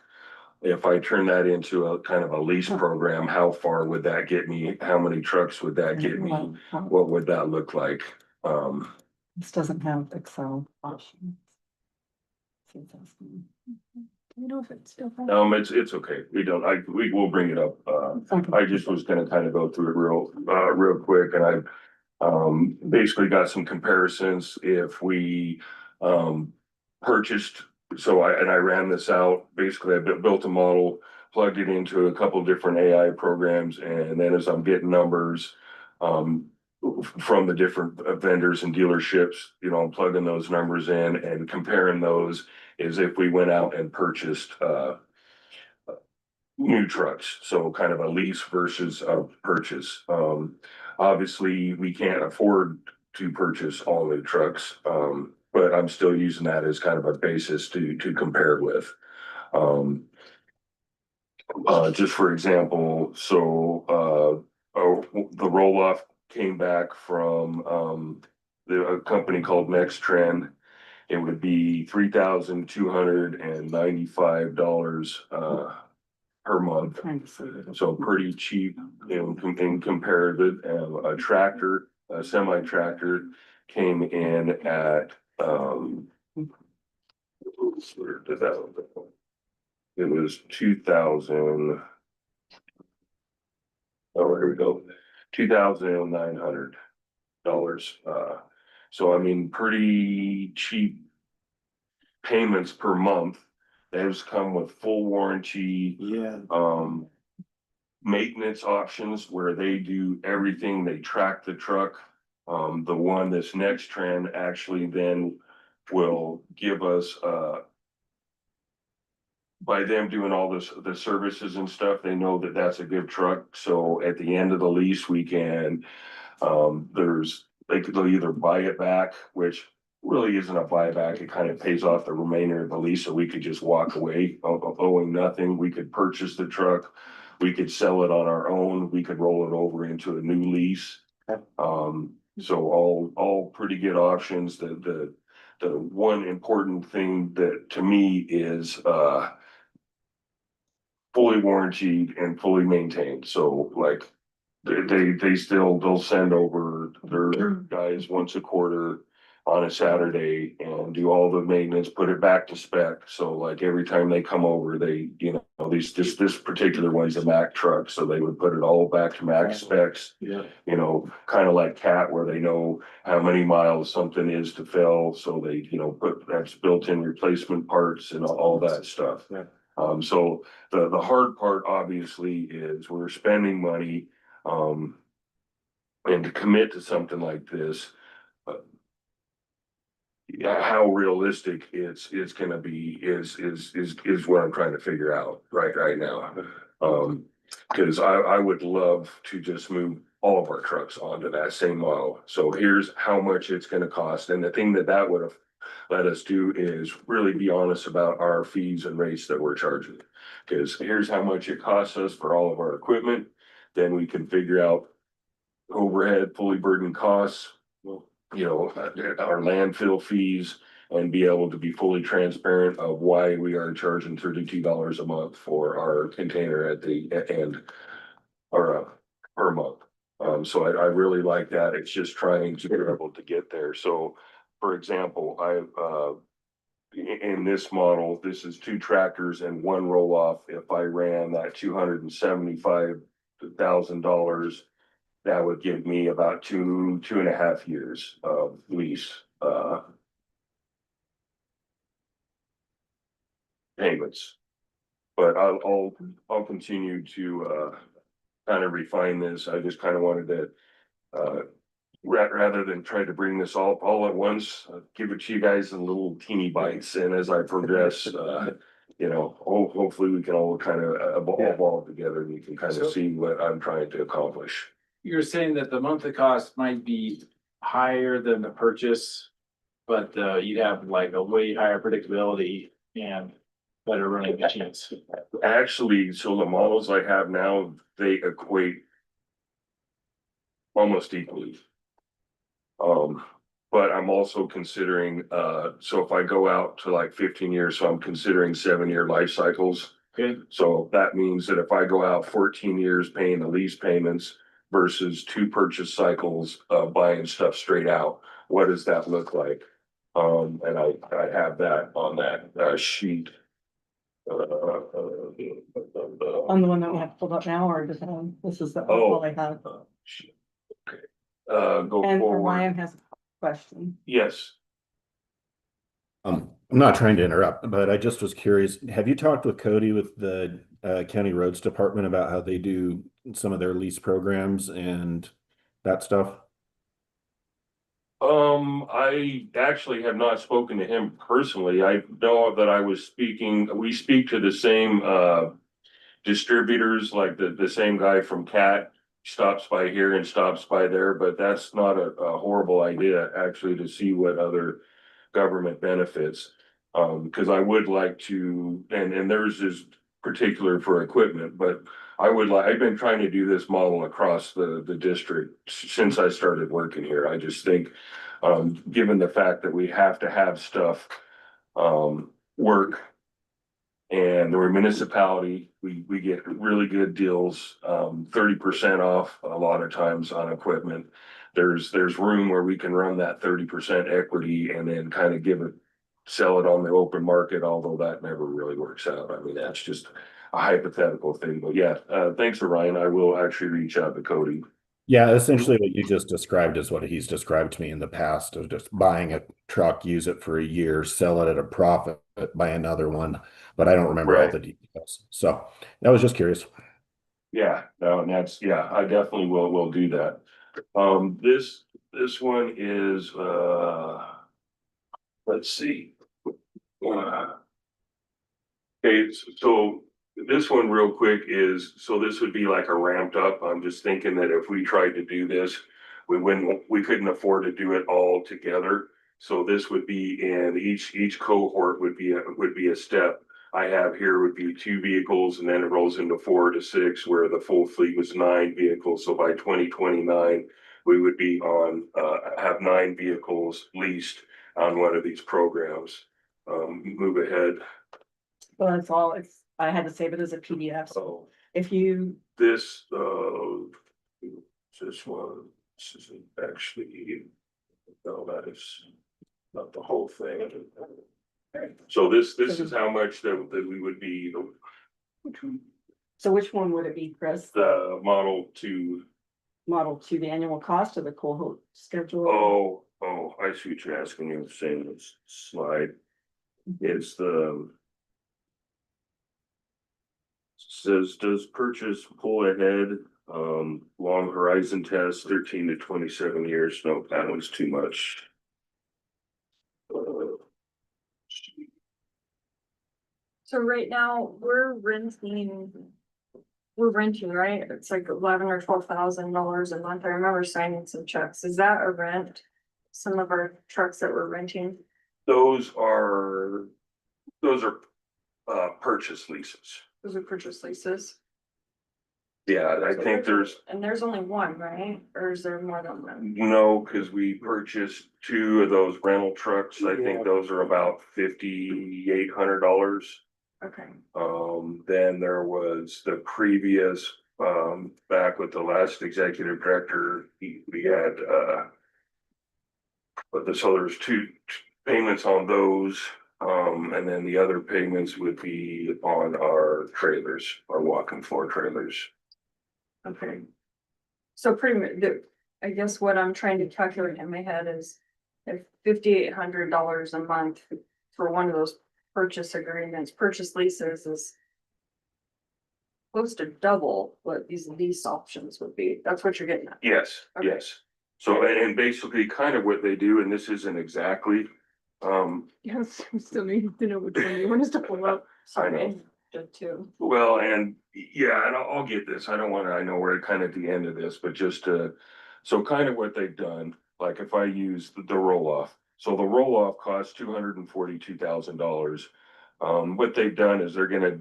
if I turn that into a kind of a lease program, how far would that get me? How many trucks would that get me? What would that look like? This doesn't have Excel options. Do you know if it's still? It's okay. We will bring it up. Okay. I just was gonna kind of go through it real quick, and I basically got some comparisons if we purchased. So I ran this out. Basically, I built a model, plugged it into a couple different AI programs, and then as I'm getting numbers from the different vendors and dealerships, you know, I'm plugging those numbers in and comparing those as if we went out and purchased new trucks, so kind of a lease versus a purchase. Obviously, we can't afford to purchase all new trucks, but I'm still using that as kind of a basis to compare with. Just for example, the roll-off came back from a company called Next Trend. It would be $3,295 per month. So pretty cheap in comparative. A tractor, a semi tractor came in at where did that go? It was 2,000. Oh, here we go. $2,900. So I mean, pretty cheap payments per month. Those come with full warranty. Yeah. Maintenance options where they do everything, they track the truck. The one this Next Trend actually then will give us, by them doing all the services and stuff, they know that that's a good truck. So at the end of the lease, we can, they'll either buy it back, which really isn't a buyback. It kind of pays off the remainder of the lease. So we could just walk away owing nothing. We could purchase the truck. We could sell it on our own. We could roll it over into a new lease. So all pretty good options. The one important thing that to me is, fully warranted and fully maintained. So like they'll send over their guys once a quarter on a Saturday and do all the maintenance, put it back to spec. So like every time they come over, they, you know, this particular one's a Mack truck. So they would put it all back to Mack specs. Yeah. You know, kind of like Cat where they know how many miles something is to fill. So they, you know, that's built-in replacement parts and all that stuff. Yeah. So the hard part obviously is we're spending money, and to commit to something like this, how realistic it's gonna be is what I'm trying to figure out right now. Cause I would love to just move all of our trucks onto that same model. So here's how much it's gonna cost. And the thing that would have let us do is really be honest about our fees and rates that we're charging. Cause here's how much it costs us for all of our equipment. Then we can figure out overhead, fully burdened costs, you know, our landfill fees, and be able to be fully transparent of why we are charging $32 a month for our container at the end or per month. So I really like that. It's just trying to be able to get there. So for example, in this model, this is 2 tractors and 1 roll off. If I ran that $275,000, that would give me about 2.5 years of lease payments. But I'll continue to kind of refine this. I just kind of wanted to rather than try to bring this all at once, give it to you guys in little teeny bites. And as I progress, you know, hopefully we can all kind of evolve together and you can kind of see what I'm trying to accomplish. You're saying that the monthly cost might be higher than the purchase, but you'd have like a way higher predictability and better running machines. Actually, so the models I have now, they equate almost equally. But I'm also considering, so if I go out to like 15 years, so I'm considering 7-year life cycles. Okay. So that means that if I go out 14 years paying the lease payments versus 2 purchase cycles, buying stuff straight out, what does that look like? And I have that on that, sheet. On the one that we have pulled up now, or just, this is the, Oh. all I have. Shit. Okay. Go And forward. Ryan has a question. Yes. I'm not trying to interrupt, but I just was curious. Have you talked with Cody with the county roads department about how they do some of their lease programs and that stuff? I actually have not spoken to him personally. I know that we speak to the same distributors, like the same guy from Cat stops by here and stops by there, but that's not a horrible idea, actually, to see what other government benefits. Because I would like to, and theirs is particular for equipment, but I've been trying to do this model across the district since I started working here. I just think, given the fact that we have to have stuff, work, and we're a municipality, we get really good deals, 30% off a lot of times on equipment. There's room where we can run that 30% equity and then kind of sell it on the open market, although that never really works out. I mean, that's just a hypothetical thing, but yeah, thanks to Ryan. I will actually reach out to Cody. Yeah, essentially what you just described is what he's described to me in the past of just buying a truck, use it for a year, sell it at a profit, buy another one. But I don't remember all Right. the details. So I was just curious. Yeah, no, and yeah, I definitely will do that. This one is, let's see. Okay, so this one real quick is, so this would be like a ramped up. I'm just thinking that if we tried to do this, we couldn't afford to do it all together. So this would be in each cohort would be a step. I have here would be 2 vehicles, and then it rolls into 4 to 6, where the full fleet was 9 vehicles. So by 2029, we would be on, have 9 vehicles leased on one of these programs. Move ahead. Well, that's all, I had to save it as a PDF, so So if you, this one, this isn't actually, no, that is not the whole thing. So this is how much that we would be, so which one would it be, Chris? the Model 2. Model 2, the annual cost of the cohort schedule? Oh, I see what you're asking. You're saying this slide. It's says, does purchase pull ahead, long horizon test, 13 to 27 years. No, that one's too much. So right now, we're renting, right? It's like $11,000 or $12,000 a month. I remember signing some checks. Is that a rent? Some of our trucks that we're renting? Those are purchase leases. Those are purchase leases. Yeah, I think And there's only one, right? Or is there more than one? no, because we purchased 2 of those rental trucks. I Yeah. think those are about $5,800. Okay. Then there was the previous, back with the last executive director, we had, so there's 2 payments on those. And then the other payments would be on our trailers, our walk-in floor trailers. Okay. So pretty much, I guess what I'm trying to calculate in my head is if $5,800 a month for one of those purchase agreements, purchase leases is close to double what these lease options would be. That's what you're getting at. Yes, Okay. yes. So, and basically kind of what they do, and this isn't exactly, Yes, we still need to know which one you want us to pull up. I know. Sorry, did too. well, and yeah, and I'll get this. I don't want to, I know we're kind of at the end of this, but just so kind of what they've done, like if I use the roll-off. So the roll-off costs $242,000. What they've done is they're gonna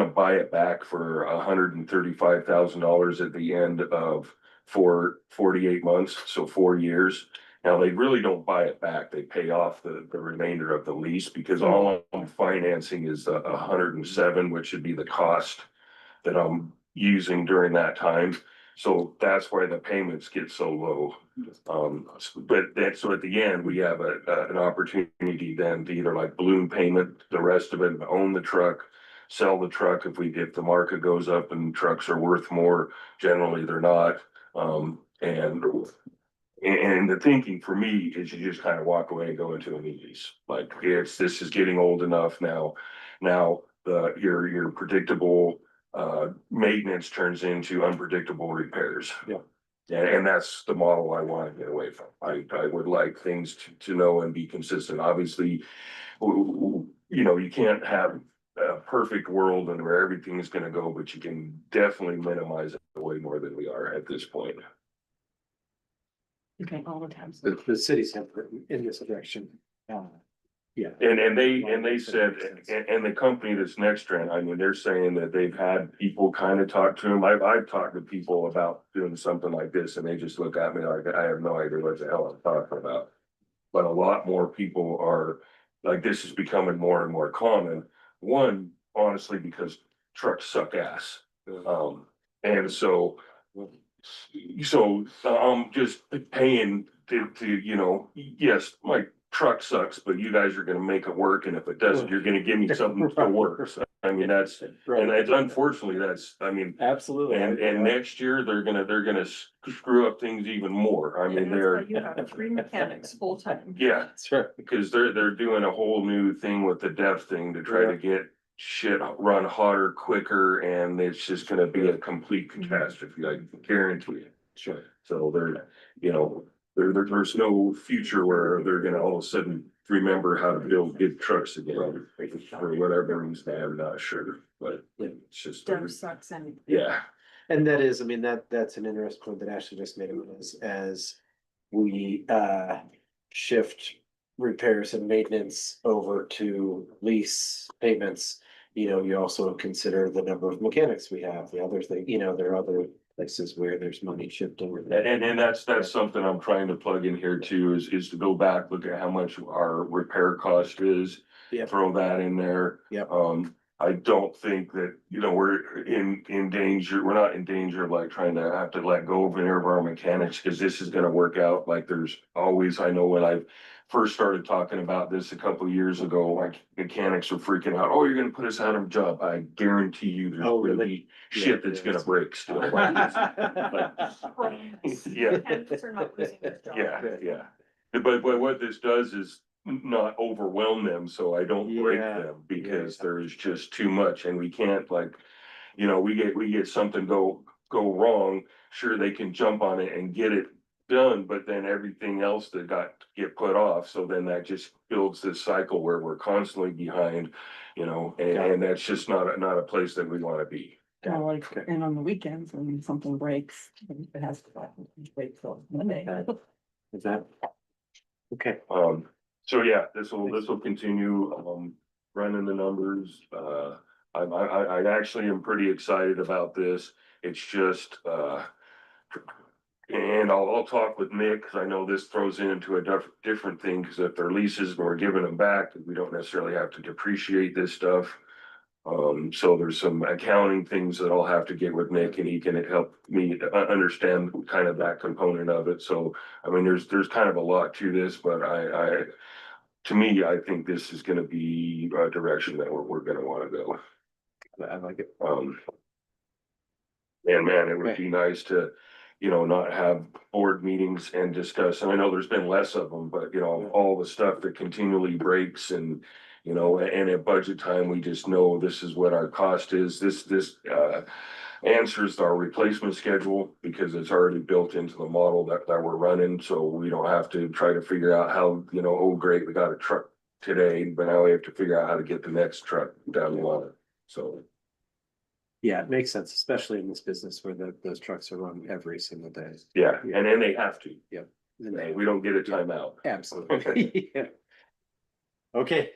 buy it back for $135,000 at the end of for 48 months, so 4 years. Now, they really don't buy it back. They pay off the remainder of the lease because all I'm financing is 107, which should be the cost that I'm using during that time. So that's why the payments get so low. But then, so at the end, we have an opportunity then to either like balloon payment, the rest of it, own the truck, sell the truck if the market goes up and trucks are worth more. Generally, they're not. And the thinking for me is you just kind of walk away and go into a new lease. Like this is getting old enough now. Now your predictable maintenance turns into unpredictable repairs. Yeah. And that's the model I want to get away from. I would like things to know and be consistent. Obviously, you know, you can't have a perfect world and where everything is going to go, but you can definitely minimize it way more than we are at this point. Okay, all the time. The city's have in this direction. Yeah. And they said, and the company that's next trend, I mean, they're saying that they've had people kind of talk to them. I've talked to people about doing something like this and they just look at me like, I have no idea what the hell I'm talking about. But a lot more people are like, this is becoming more and more common. One, honestly, because trucks suck ass. And so I'm just paying to, you know, yes, my truck sucks, but you guys are gonna make it work, and if it doesn't, you're gonna give me something to work. So, I mean, that's, and it's unfortunately, I mean, Absolutely. and next year, they're gonna screw up things even more. I mean, they're, You have 3 mechanics full-time. yeah, That's right. because they're doing a whole new thing with the dev thing to try to get shit run hotter, quicker, and it's just gonna be a complete catastrophe, I guarantee it. Sure. So you know, there's no future where they're gonna all of a sudden remember how to build big trucks again, for whatever reason, I'm not sure, but it's just. Dev sucks and. Yeah, And that is, I mean, that's an interesting point that Ashley just made, as we shift repairs and maintenance over to lease payments. You know, you also consider the number of mechanics we have, the other thing, you know, there are other places where there's money shifting. and that's something I'm trying to plug in here too, is to go back, look at how much our repair cost is. Yep. Throw that in there. Yep. I don't think that, you know, we're in danger, we're not in danger of like trying to have to let go of any of our mechanics, because this is gonna work out. Like there's always, I know when I first started talking about this a couple of years ago, like mechanics are freaking out, oh, you're gonna put us out of a job. I guarantee you there's Oh, gonna really? be shit that's gonna break still. Yeah. Mechanics are not losing their job. Yeah. But what this does is not overwhelm them, so I don't break Yeah, them, because there is just too much, and we can't, like, you know, we get something go wrong, sure, they can jump on it and get it done, but then everything else that get put off, so then that just builds this cycle where we're constantly behind, you know, and that's just not a place that we wanna be. Well, like, and on the weekends when something breaks, it has to wait till Monday. Is that? Okay. So yeah, this will continue, running the numbers, I actually am pretty excited about this, it's just, and I'll talk with Nick, cause I know this throws into a different thing, cause if they're leases and we're giving them back, we don't necessarily have to depreciate this stuff. So there's some accounting things that I'll have to get with Nick, and he can help me understand kind of that component of it. So, I mean, there's kind of a lot to this, but to me, I think this is gonna be a direction that we're gonna wanna go. I like it. And man, it would be nice to, you know, not have board meetings and discuss, and I know there's been less of them, but you know, all the stuff that continually breaks, and you know, and at budget time, we just know this is what our cost is. This answers our replacement schedule, because it's already built into the model that we're running, so we don't have to try to figure out how, you know, oh, great, we got a truck today, but now we have to figure out how to get the next truck down the line, so. Yeah, it makes sense, especially in this business where those trucks are run every single day. Yeah, and then they have to. Yep. We don't get a timeout. Absolutely. Yeah. Okay,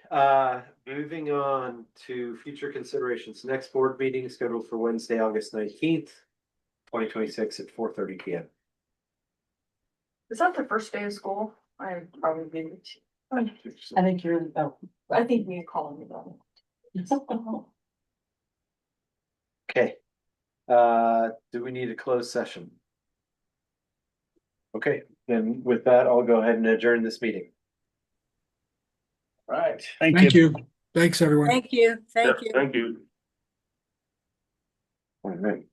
moving on to future considerations. Next board meeting is scheduled for Wednesday, August 19th, 2026 at 4:30 PM. Is that the first day of school? I probably didn't. I think you're, oh. I think me calling me that. Okay. Do we need a closed session? Okay, then with that, I'll go ahead and adjourn this meeting. Right. Thank you. Thanks, everyone. Thank you, thank Yeah, you. thank you. All right.